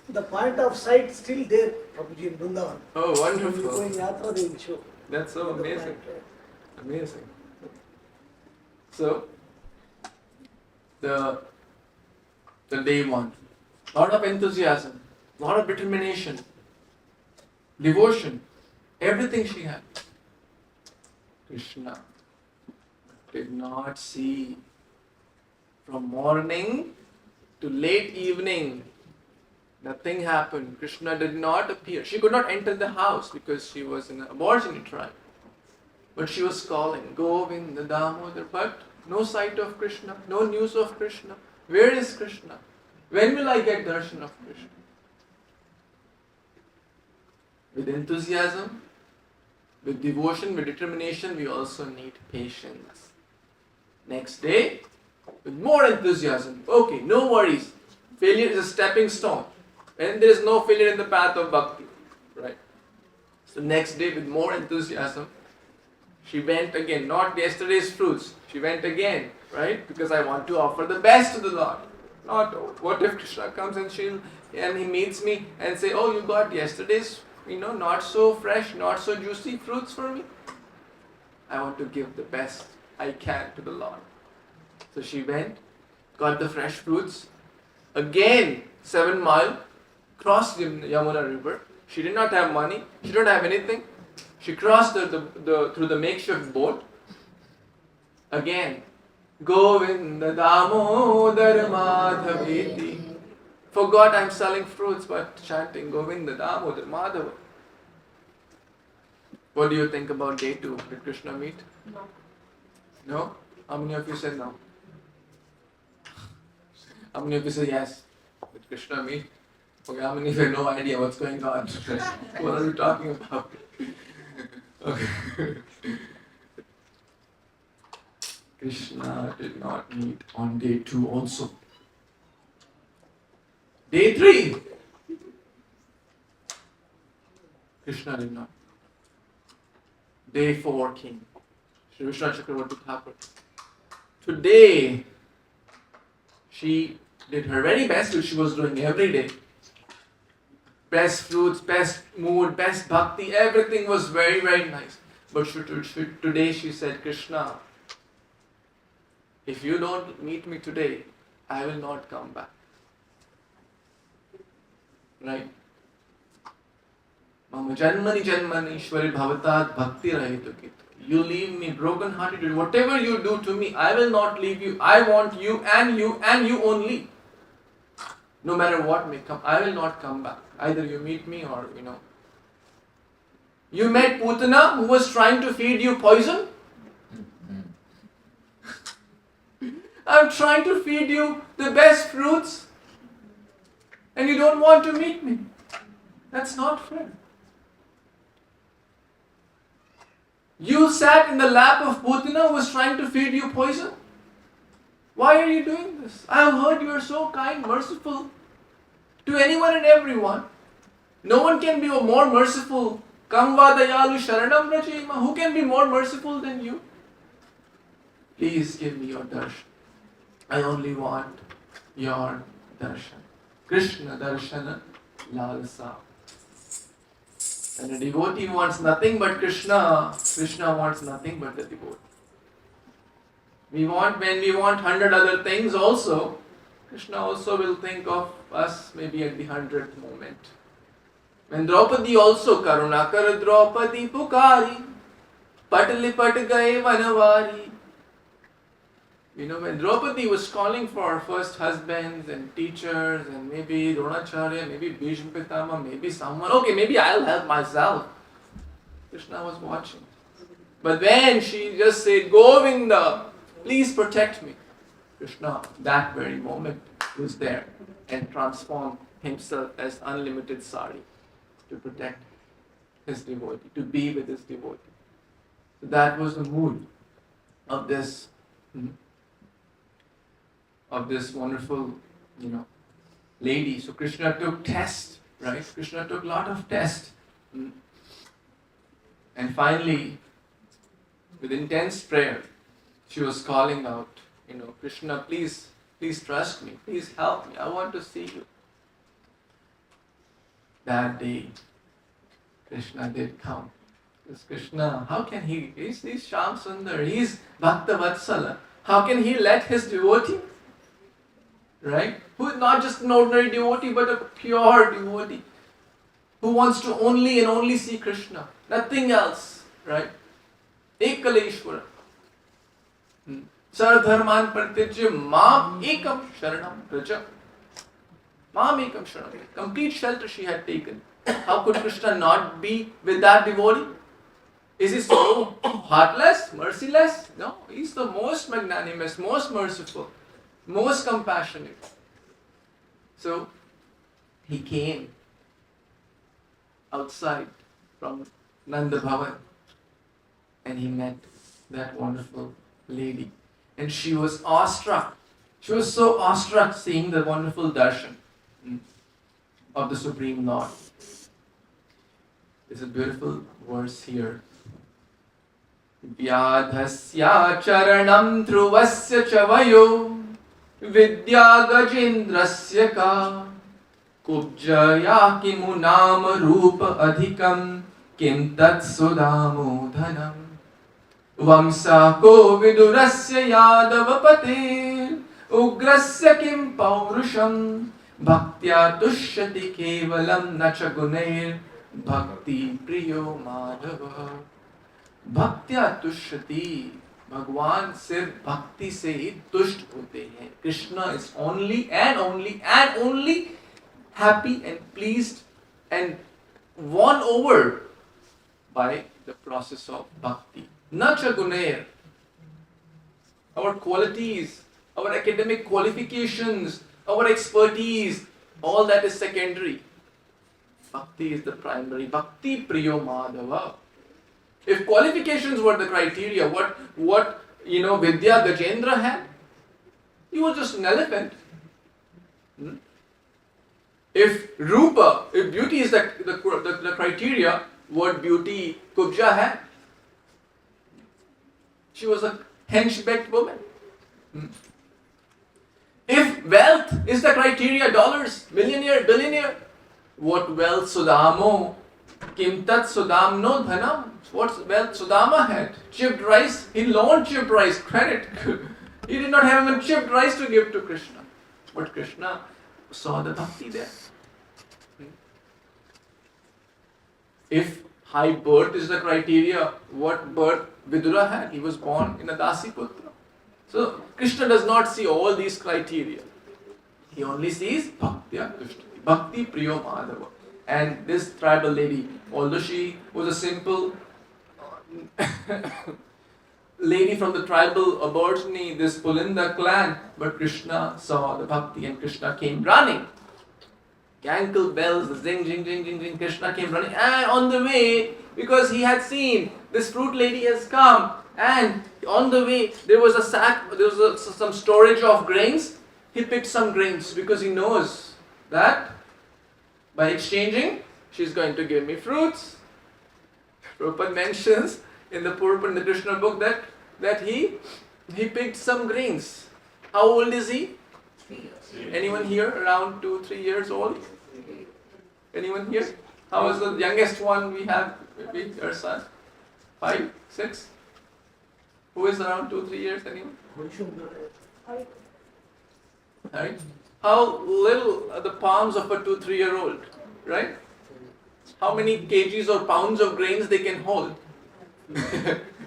The point of sight still there, Prabhuji, in Vrindavan. Oh, When you wonderful. go in Yatra, they will show. That's so The amazing. point, right? Amazing. So, the day one, lot of enthusiasm, lot of determination, devotion, everything she had. Krishna did not see from morning to late evening. Nothing happened. Krishna did not appear. She could not enter the house because she was in an aborigine tribe. But she was calling, Govinda Damodar, but no sight of Krishna, no news of Krishna. Where is Krishna? When will I get darshan of Krishna? With enthusiasm, with devotion, with determination, we also need patience. Next day, with more enthusiasm. Okay, no worries. Failure is a stepping stone. And there is no failure in the path of bhakti. Right? So next day, with more enthusiasm, she went again. Not yesterday's fruits. She went again. Right? Because I want to offer the best to the Lord. Not, oh, what if Krishna comes and he meets me and say, oh, you got yesterday's, not so fresh, not so juicy fruits for me. I want to give the best I can to the Lord. So she went, got the fresh fruits, again 7 miles, crossed the Yamuna river. She did not have money, she did not have anything. She crossed through the makeshift boat. Again, Govinda Damodar Madhaviti. Forgot I'm selling fruits but chanting Govinda Damodar Madhava. What do you think about day 2? Did Krishna meet? No. No? How many of you said no? How many of you said yes? Did Krishna meet? Okay, how many of you have no idea what's going on? What are you talking about? Okay. Krishna did not meet on day 2 also. Day 3, Krishna did not. Day 4 came. Shri Vishnu Chakravarti Thakur. Today, she did her very best, which she was doing every day. Best fruits, best mood, best bhakti, everything was very, very nice. But today she said, Krishna, if you don't meet me today, I will not come back. Right? Mama janmani janmani ishwari bhavatat bhakti rahitu kit. You leave me broken hearted. Whatever you do to me, I will not leave you. I want you and you and you only. No matter what may come, I will not come back. Either you meet me or, You met Putana who was trying to feed you poison? I'm trying to feed you the best fruits and you don't want to meet me. That's not fair. You sat in the lap of Putana who was trying to feed you poison? Why are you doing this? I have heard you are so kind, merciful to anyone and everyone. No one can be more merciful. Kamvadayalu Sharanam Rajima. Who can be more merciful than you? Please give me your darshan. I only want your darshan. Krishna darshana lalsa. And a devotee wants nothing but Krishna. Krishna wants nothing but the devotee. When we want 100 other things also, Krishna also will think of us maybe at the 100th moment. When Draupadi also Karunakar Draupadi Pukari Patli Pat Gaye Vanavari. When Draupadi was calling for her first husbands and teachers and maybe Dronacharya, maybe Bhishma Pitama, maybe someone, okay, maybe I'll help myself. Krishna was watching. But when she just said, Govinda, please protect me. Krishna, that very moment, was there and transformed himself as unlimited sari to protect his devotee, to be with his devotee. So that was the mood of this wonderful, lady. So Krishna took test, right? Krishna took lot of test. And finally, with intense prayer, she was calling out, Krishna, please trust me, please help me, I want to see you. That day, Krishna did come. Because Krishna, how can he's Shyam Sundar, he's Bhakta Vatsala. How can he let his devotee, right? Who is not just an ordinary devotee, but a pure devotee, who wants to only and only see Krishna, nothing else, right? Ekaleshwara. Sardharman Pratyajya Mam Ekam Sharanam Raja. Mam Ekam Sharanam. Complete shelter she had taken. How could Krishna not be with that devotee? Is he so heartless, merciless? No, he's the most magnanimous, most merciful, most compassionate. So he came outside from Nanda Bhavan and he met that wonderful lady. And she was awestruck. She was so awestruck seeing the wonderful darshan of the Supreme Lord. There's a beautiful verse here. Vyadhasya charanam dhruvasya chavayo vidya gajendrasya ka kubjaya kimunam rupa adhikam kim tat sudamo dhanam vamsa ko vidurasya yadavapate ugrasya kim paurusham bhaktya tushyati kevalam nacha gunair bhakti priyo madhava. Bhaktya tushyati, भगवान सिर्फ भक्ति से ही तुष्ट होते हैं. Krishna is only happy and pleased and won over by the process of bhakti. Nacha gunair. Our qualities, our academic qualifications, our expertise, all that is secondary. Bhakti is the primary. Bhakti priyo madhava. If qualifications were the criteria, what Vidya Gajendra had, he was just an elephant. If Rupa, if beauty is the criteria, what beauty Kubja had? She was a henchbacked woman. If wealth is the criteria, dollars, millionaire, billionaire, what wealth Sudamo, Kimtat Sudamno Dhanam, what wealth Sudama had? Chipped rice, he loaned chipped rice, credit. He did not have even chipped rice to give to Krishna. But Krishna saw the bhakti there. If high birth is the criteria, what birth Vidura had? He was born in a Dasi Putra. So Krishna does not see all these criteria. He only sees Bhakti Tushtati, Bhakti Priyo Madhava. And this tribal lady, although she was a simple lady from the tribal aborigine, this Pulinda clan, but Krishna saw the bhakti and Krishna came running. Ankle bells, the zing, zing, zing, zing, zing, Krishna came running. And on the way, because he had seen this fruit lady has come, and on the way there was a sack, there was some storage of grains. He picked some grains because he knows that by exchanging, she's going to give me fruits. Prabhupada mentions in the Purpura in the Krishna book that he picked some grains. How old is he? Anyone here around 2-3 years old? Anyone here? How is the youngest one we have? Maybe your son? 5, 6? Who is around 2-3 years? Anyone? Right? How little are the palms of a 2-3-year-old? Right? How many kgs or pounds of grains they can hold?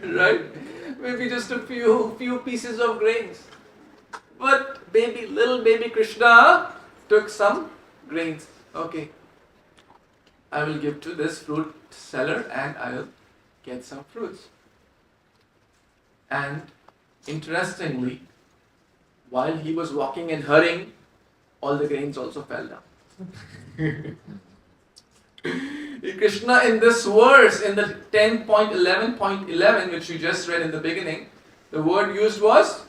Right? Maybe just a few pieces of grains. But little baby Krishna took some grains. Okay, I will give to this fruit seller and I will get some fruits. And interestingly, while he was walking and hurrying, all the grains also fell down. Krishna in this verse, in the 10.11.11, which we just read in the beginning, the word used was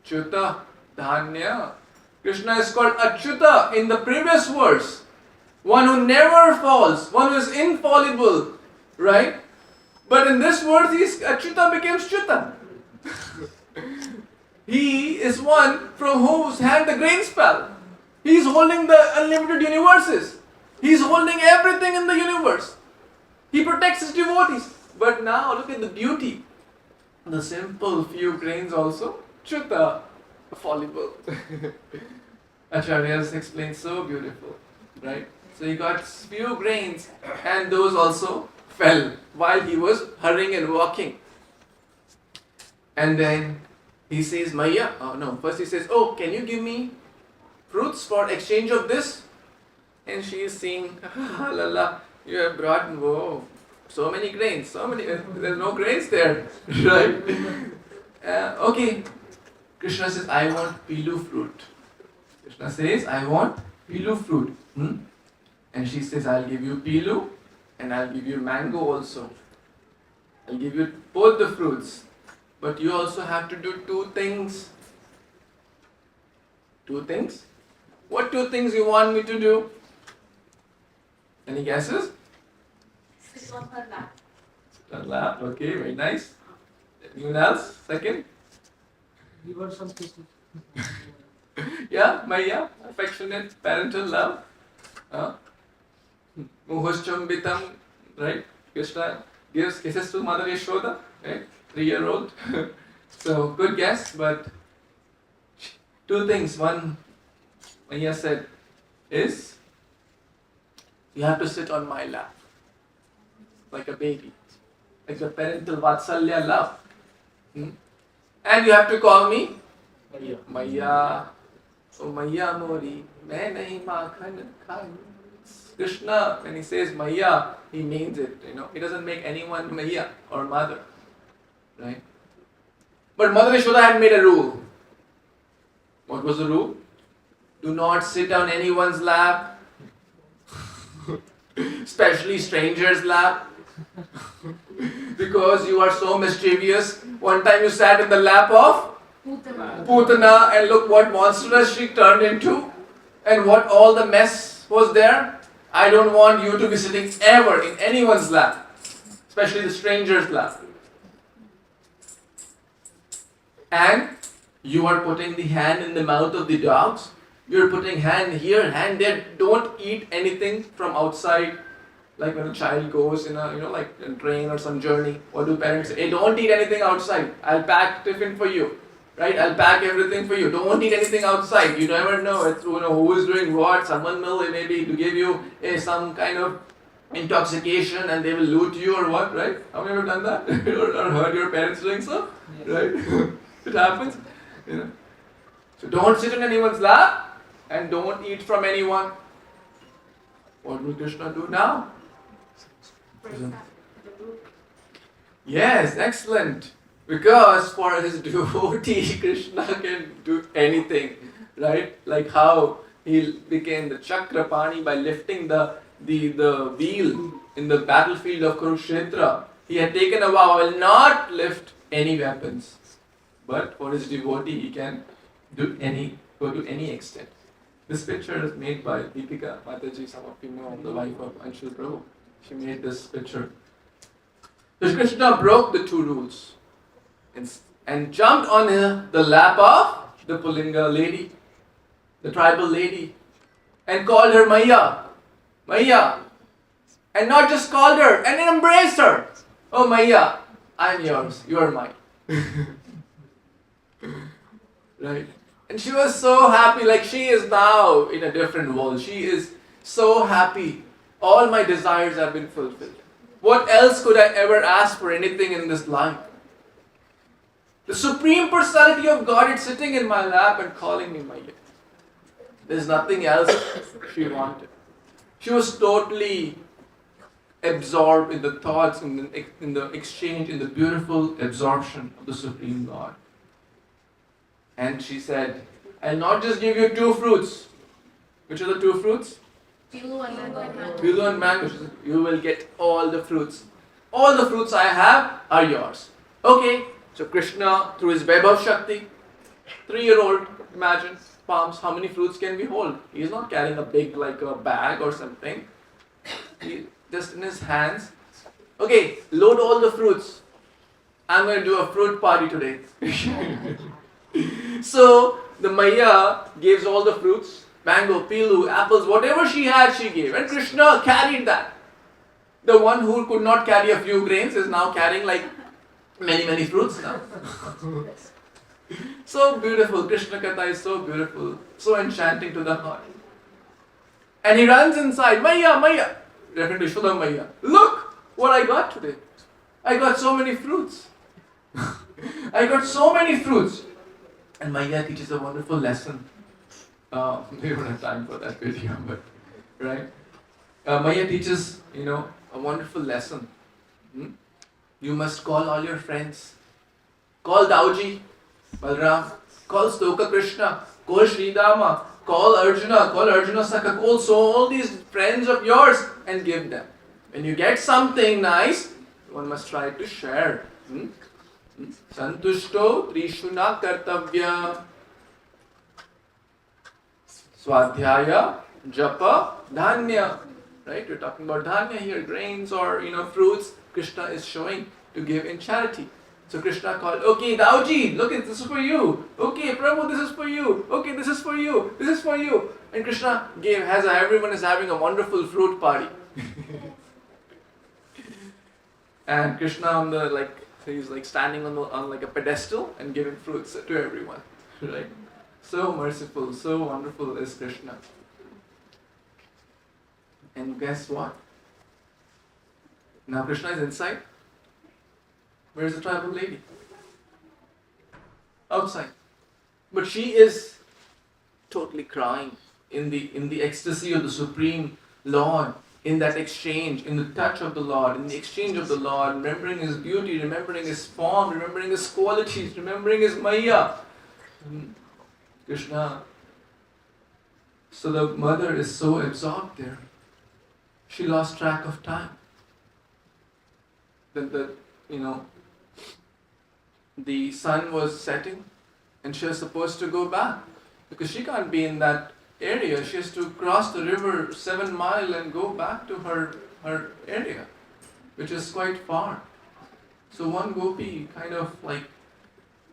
Chuta Dhanya Krishna is called Achyuta in the previous verse. One who never falls, one who is infallible, right? But in this verse, Achyuta became Chuta. He is one from whose hand the grains fell. He is holding the unlimited universes. He is holding everything in the universe. He protects his devotees. But now look at the beauty. The simple few grains also, Chuta, fallible. Acharyas explains so beautiful, right? So he got few grains and those also fell while he was hurrying and walking. And then he says, Maya, first he says, oh, can you give me fruits for exchange of this? And she is saying, ah, lala, you have brought, whoa, so many grains, there's no grains there, right? Okay, Krishna says, I want pilu fruit. Krishna says, I want pilu fruit. And she says, I'll give you pilu and I'll give you mango also. I'll give you both the fruits. But you also have to do two things. Two things? What two things you want me to do? Any guesses? Sit on her lap. Sit on lap, okay, very nice. Anyone else? Second? Give her some kisses. Yeah, Maya, affectionate parental love. Muhushchumbitam, right? Krishna gives kisses to Mother Yashoda, right? 3-year-old. So, good guess, but two things. One, Maya said, is you have to sit on my lap like a baby, like the parental Vatsalya love. And you have to call me Maya. So Maya Mori, main nahi makhan khai. Krishna, when he says Maya, he means it. He doesn't make anyone Maya or mother, right? But Mother Yashoda had made a rule. What was the rule? Do not sit on anyone's lap, especially strangers' lap, because you are so mischievous. One time you sat in the lap of Putana, and look what monstrous she turned into, and what all the mess was there. I don't want you to be sitting ever in anyone's lap, especially the stranger's lap. And you are putting the hand in the mouth of the dogs. You're putting hand here, hand there. Don't eat anything from outside. Like when a child goes in like a train or some journey, what do parents say? Hey, don't eat anything outside. I'll pack tiffin for you. Right? I'll pack everything for you. Don't eat anything outside. You never know. It's, who is doing what. Someone will maybe to give you some kind of intoxication and they will loot you or what, right? Have you ever done that? or heard your parents doing so? Yes. Right? It happens. So don't sit in anyone's lap and don't eat from anyone. What will Krishna do now? Yes, excellent. Because for his devotee, Krishna can do anything, right? Like how he became the Chakrapani by lifting the wheel in the battlefield of Kurukshetra. He had taken a vow, I will not lift any weapons. But for his devotee, he can go to any extent. This picture is made by Deepika Mataji, some of you know, the wife of Anshul Prabhu. She made this picture. So Krishna broke the two rules and jumped on the lap of the Pulinga lady, the tribal lady, and called her Maya. Maya. And not just called her, and embraced her. Oh Maya, I'm yours, you are mine. Right? And she was so happy, like she is now in a different world. She is so happy. All my desires have been fulfilled. What else could I ever ask for anything in this life? The Supreme Personality of God is sitting in my lap and calling me Maya. There's nothing else she wanted. She was totally absorbed in the thoughts, in the exchange, in the beautiful absorption of the Supreme God. And she said, I'll not just give you two fruits. Which are the two fruits? Pilu and mango. Pilu and mango. She said, you will get all the fruits. All the fruits I have are yours. Okay. So Krishna, through his Vaibhav Shakti, 3-year-old, Imagine palms, how many fruits can we hold? He's not carrying a big like a bag or something. He just in his hands. Okay, load all the fruits. I'm going to do a fruit party today. So the Maya gives all the fruits, mango, pilu, apples, whatever she had, she gave. And Krishna carried that. The one who could not carry a few grains is now carrying like many fruits now. So beautiful. Krishna Katha is so beautiful, so enchanting to the heart. And he runs inside, Maya, Maya, referring to Shuddha Maya. Look what I got today. I got so many fruits. I got so many fruits. And Maya teaches a wonderful lesson. We don't have time for that video, but right. Maya teaches, a wonderful lesson. You must call all your friends. Call Dauji, Balram, call Stoka Krishna, call Sridama, call Arjuna Sakha, call so all these friends of yours and give them. When you get something nice, one must try to share. Santushto Trishuna Kartavya Swadhyaya Japa Dhanya. Right? We're talking about dhanya here, grains or fruits. Krishna is showing to give in charity. So Krishna called, okay, Dauji, look, this is for you. Okay, Prabhu, this is for you. Okay, this is for you. This is for you. And Krishna everyone is having a wonderful fruit party. And Krishna he's like standing on like a pedestal and giving fruits to everyone. Right? So merciful, so wonderful is Krishna. And guess what? Now Krishna is inside. Where is the tribal lady? Outside. But she is totally crying in the ecstasy of the Supreme Lord, in that exchange, in the touch of the Lord, in the exchange of the Lord, remembering His beauty, remembering His form, remembering His qualities, remembering His Maya. Krishna. So the mother is so absorbed there. She lost track of time. Then the sun was setting and she was supposed to go back because she can't be in that area. She has to cross the river 7 miles and go back to her area, which is quite far. So one gopi kind of like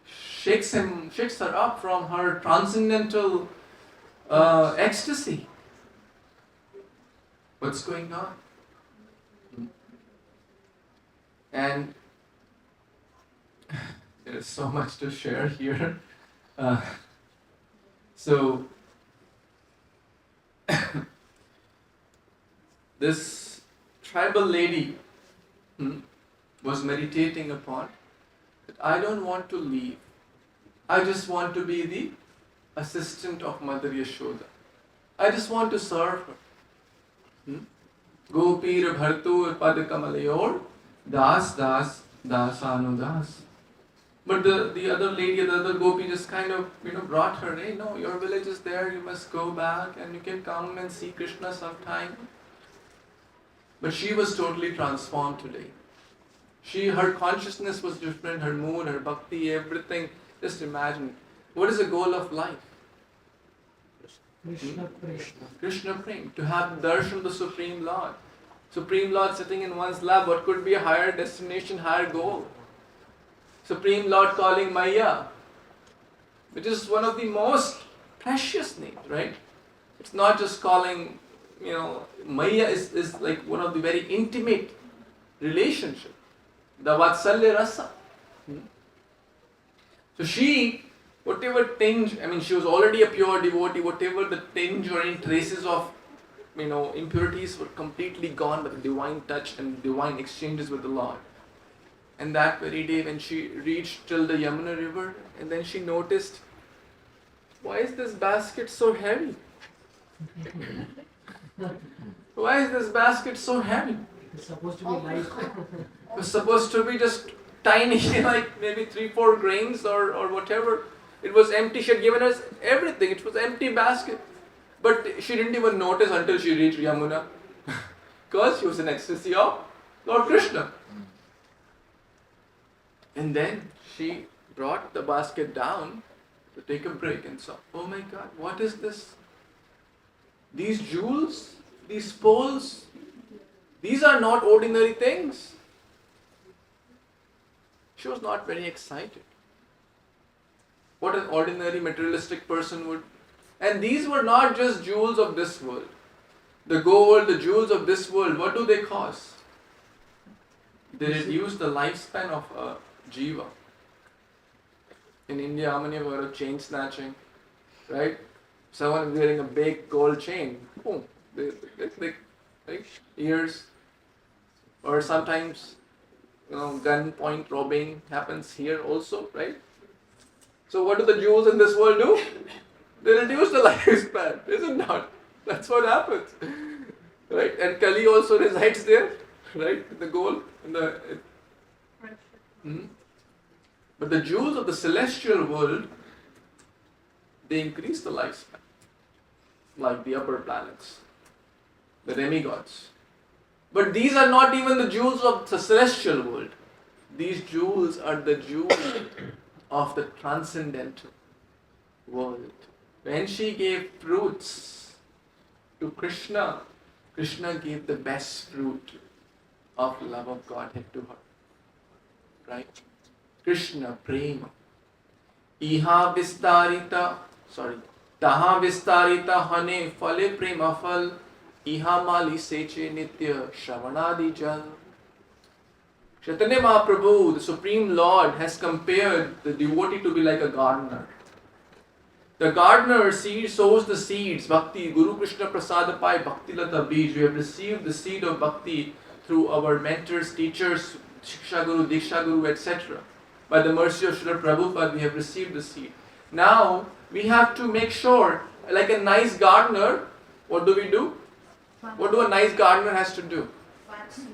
shakes her up from her transcendental ecstasy. What's going on? And there is so much to share here. So this tribal lady was meditating upon that I don't want to leave. I just want to be the assistant of Mother Yashoda. I just want to serve her. Gopir Bhartur Pad Kamalayor Das Das Dasanudas. But the other lady, the other gopi just kind of brought her, hey, no, your village is there, you must go back and you can come and see Krishna sometime. But she was totally transformed today. Her consciousness was different, her mood, her bhakti, everything. Just imagine, what is the goal of life? Krishna Prema, to have the darshan of the Supreme Lord. Supreme Lord sitting in one's lap, what could be a higher destination, higher goal? Supreme Lord calling Maya, which is one of the most precious names, right? It's not just calling, Maya is like one of the very intimate relationship. The Vatsalya Rasa. So she, whatever tinge, she was already a pure devotee, whatever the tinge or any traces of, impurities were completely gone by the divine touch and divine exchanges with the Lord. And that very day when she reached till the Yamuna river, and then she noticed, why is this basket so heavy? Why is this basket so heavy? It's supposed to be light. It was supposed to be just tiny, like maybe 3-4 grains or whatever. It was empty. She had given us everything. It was an empty basket. But she didn't even notice until she reached Yamuna. Because she was in ecstasy of Lord Krishna. And then she brought the basket down to take a break and saw, oh my God, what is this? These jewels, these pearls, these are not ordinary things. She was not very excited. What an ordinary materialistic person would. And these were not just jewels of this world. The gold, the jewels of this world, what do they cost? They reduce the lifespan of a jiva. In India, how many have heard of chain snatching? Right? Someone is wearing a big gold chain. Boom. They right? Ears. Or sometimes, gunpoint robbing happens here also, right? So what do the jewels in this world do? They reduce the lifespan, is it not? That's what happens, right? And Kali also resides there, right? The gold, But the jewels of the celestial world, they increase the lifespan, like the upper planets, the demigods. But these are not even the jewels of the celestial world. These jewels are the jewels of the transcendental world. When she gave fruits to Krishna, Krishna gave the best fruit of love of Godhead to her. Right? Krishna Prema. Taha vistarita hane phale prema phal. Iha mali seche nitya shravanadi jal. Chaitanya Mahaprabhu, the Supreme Lord, has compared the devotee to be like a gardener. The gardener sows the seeds, bhakti, Guru Krishna Prasadapai, Bhakti Lata Bij. We have received the seed of bhakti through our mentors, teachers, Shiksha Guru, Diksha Guru, etc. By the mercy of Srila Prabhupada, we have received the seed. Now, we have to make sure, like a nice gardener, what do? What do a nice gardener has to do? Plant seeds.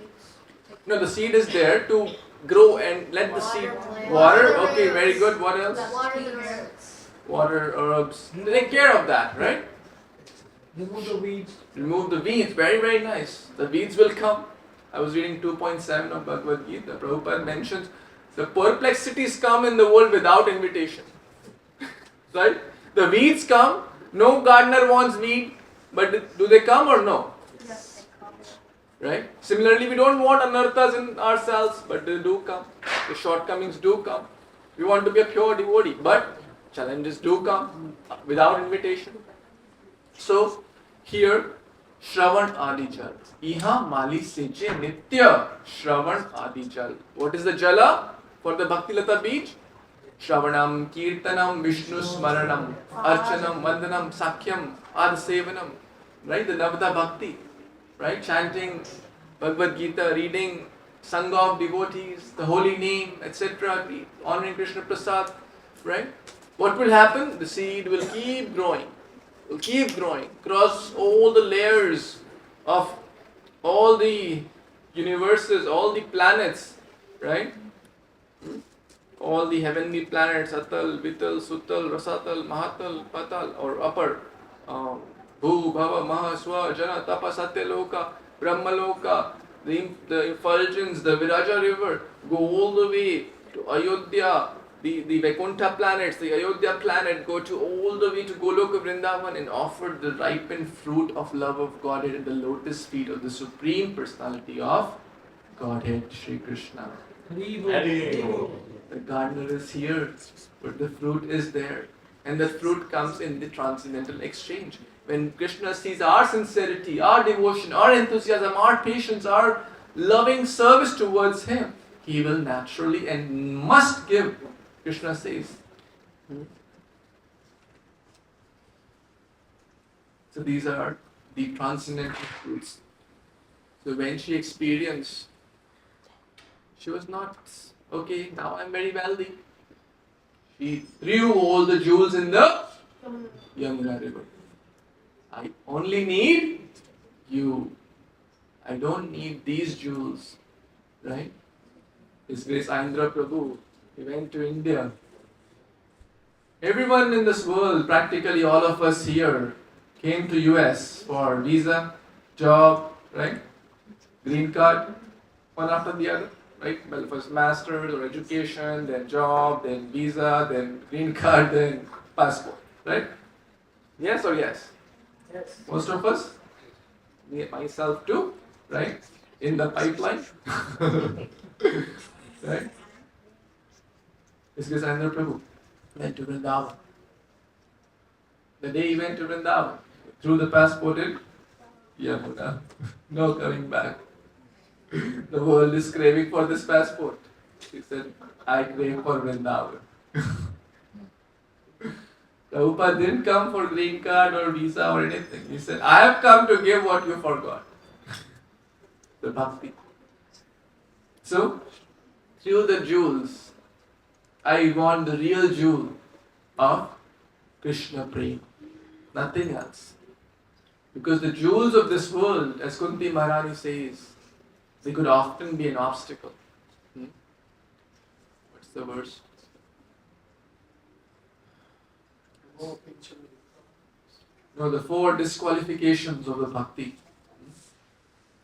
No, the seed is there to grow and let the seed water. Okay, very good. What else? Water the herbs. Water, herbs. Take care of that, right? Remove the weeds. Remove the weeds. Very, very nice. The weeds will come. I was reading 2.7 of Bhagavad Gita. Prabhupada mentions the perplexities come in the world without invitation. Right? The weeds come. No gardener wants weed. But do they come or no? Yes. Right? Similarly, we don't want anarthas in ourselves, but they do come. The shortcomings do come. We want to be a pure devotee, but challenges do come without invitation. So, here, Shravan Adijal. Iha Mali Seche Nitya Shravan Adijal. What is the jala for the Bhakti Lata Bij? Shravanam, Kirtanam, Vishnu Smaranam, Archanam, Vandanam, Sakhyam, Adsevanam. Right? The Navata Bhakti. Right? Chanting Bhagavad Gita, reading Sangha of devotees, the holy name, etc. Honoring Krishna Prasad. Right? What will happen? The seed will keep growing. Will keep growing. Across all the layers of all the universes, all the planets. Right? All the heavenly planets, Atal, Vital, Sutal, Rasatal, Mahatal, Patal, or upper. Bhu, Bhava, Maha, Swa, Jana, Tapa, Satyaloka, Brahmaloka, the effulgence, the Viraja river, go all the way to Ayodhya, the Vaikuntha planets, the Ayodhya planet, go to all the way to Goloka Vrindavan and offer the ripened fruit of love of Godhead at the lotus feet of the Supreme Personality of Godhead, Shri Krishna. The gardener is here, but the fruit is there. And the fruit comes in the transcendental exchange. When Krishna sees our sincerity, our devotion, our enthusiasm, our patience, our loving service towards Him, He will naturally and must give, Krishna says. So these are the transcendental fruits. So when she experienced, she was not, okay, now I'm very wealthy. She threw all the jewels in the Yamuna river. I only need you. I don't need these jewels. Right? His Grace Indra Prabhu, he went to India. Everyone in this world, practically all of us here, came to US for visa, job, right? Green card, one after the other. Right? Well, first master's or education, then job, then visa, then green card, then passport, right? Yes or yes? Yes. Most of us, me myself too, right? In the pipeline, right? ISKCON Prabhu went to Vrindavan. The day he went to Vrindavan, threw the passport in Yamuna. No coming back. The world is craving for this passport. He said, I crave for Vrindavan. Prabhupada didn't come for green card or visa or anything. He said, I have come to give what you forgot. The bhakti. So, through the jewels, I want the real jewel of Krishna Prema. Nothing else. Because the jewels of this world, as Kunti Maharani says, they could often be an obstacle. What's the verse? No, the 4 disqualifications of the bhakti.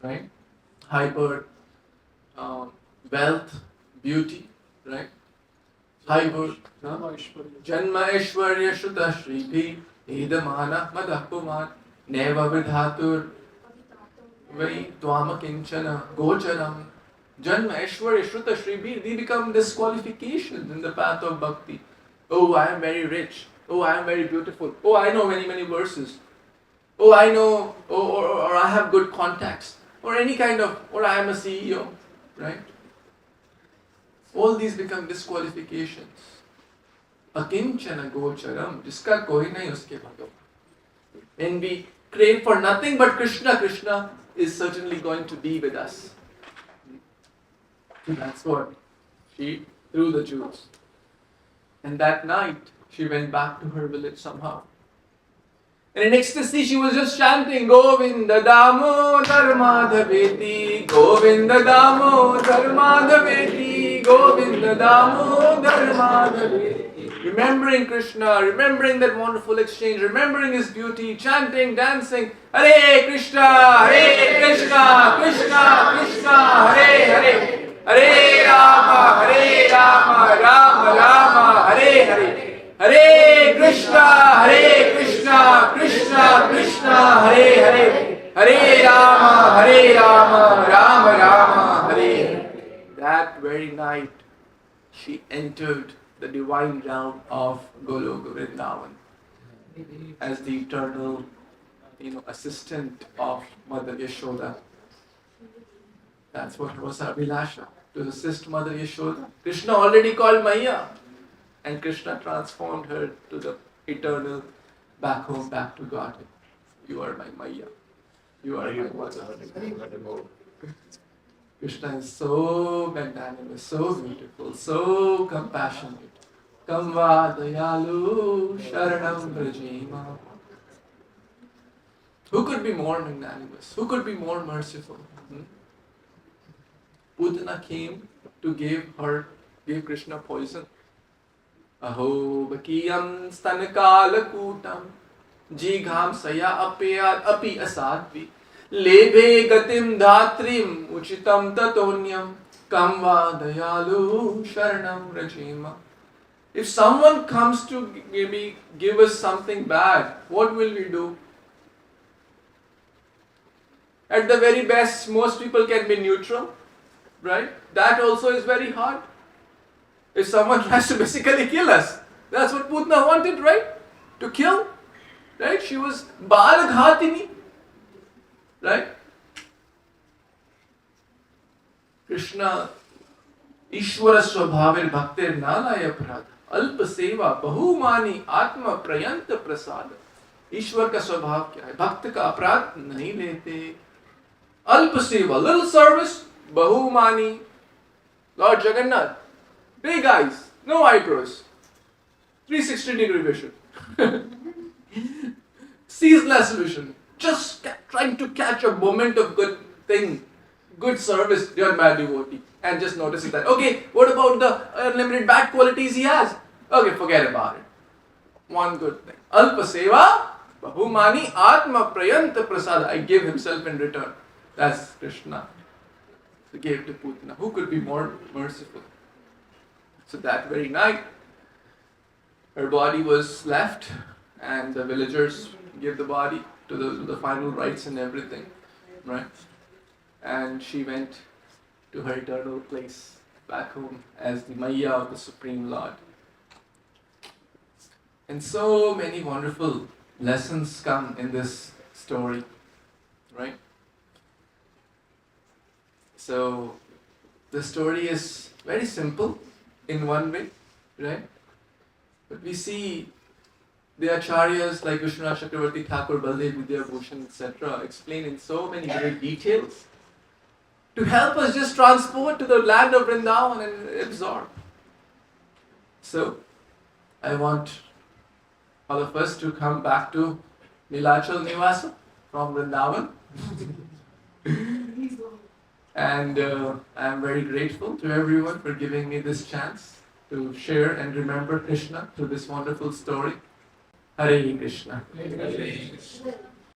Right? Hyper, wealth, beauty, right? Hyper, Janma Aishwarya Shuta Shribi, Edamana Madapuman, Neva Vidhatur, Vai Twama Kinchana, Gocharam. Janma Aishwarya Shuta Shribi, they become disqualifications in the path of bhakti. Oh, I am very rich. Oh, I am very beautiful. Oh, I know many, many verses. Oh, I know, or I have good contacts. Or any kind of, or I am a CEO, right? All these become disqualifications. Akinchana gocharam, jiska koi nahi uske bhagavan. When we crave for nothing but Krishna, Krishna is certainly going to be with us. That's what she threw the jewels. And that night, she went back to her village somehow. And in ecstasy, she was just chanting, Govinda Damodar Madhaveti, Govinda Damodar Madhaveti, Govinda Damodar Madhaveti. Remembering Krishna, remembering that wonderful exchange, remembering his beauty, chanting, dancing, Hare Krishna, Hare Krishna, Krishna Krishna, Hare Hare, Hare Rama, Rama Rama, Hare Hare. Hare Krishna, Krishna Krishna, Hare Hare, Hare Rama, Rama Rama, Hare Hare. That very night, she entered the divine realm of Goloka Vrindavan as the eternal, assistant of Mother Yashoda. That's what was her Abhilasha, to assist Mother Yashoda. Krishna already called Maya. And Krishna transformed her to the eternal back home, back to Godhead. You are my Maya. You are my mother. Krishna is so magnanimous, so beautiful, so compassionate. Kamva dayalu sharanam brajema. Who could be more magnanimous? Who could be more merciful? Putana came to give Krishna poison. Aho bakiyam stanakalakutam jigham saya apyad api asadvi lebhe gatim dhatrim uchitam tatonyam kamva dayalu sharanam rajema. If someone comes to maybe give us something bad, what will we do? At the very best, most people can be neutral, right? That also is very hard. If someone tries to basically kill us, that's what Putna wanted, right? To kill, right? She was Balaghatini, right? Krishna, Ishwara Swabhavir Bhaktir Nalaya Prad, Alpa Seva, Bahumani Atma Prayanta Prasada. ईश्वर का स्वभाव क्या है? भक्त का अपराध नहीं लेते. अल्प सेवा, little service, बहुमानी. Lord Jagannath, big eyes, no eyebrows, 360-degree vision, ceaseless vision, just trying to catch a moment of good thing, good service, dear my devotee, and just notices that. Okay, what about the unlimited bad qualities he has? Okay, forget about it. One good thing. Alpa seva, bahumani atma prayanta prasada. I give himself in return. That's Krishna. He gave to Putana. Who could be more merciful? So that very night, her body was left, and the villagers gave the body to the final rites and everything, right? And she went to her eternal place back home as the Maya of the Supreme Lord. And so many wonderful lessons come in this story, right? So the story is very simple in one way, right? But we see the acharyas like Vishwanath Chakravarti Thakur, Baldev Vidya Bhushan, etc. explain in so many great details to help us just transport to the land of Vrindavan and absorb. So I want all of us to come back to Nilachal Nivasa from Vrindavan. And I am very grateful to everyone for giving me this chance to share and remember Krishna through this wonderful story. Hare Krishna. Hare Krishna.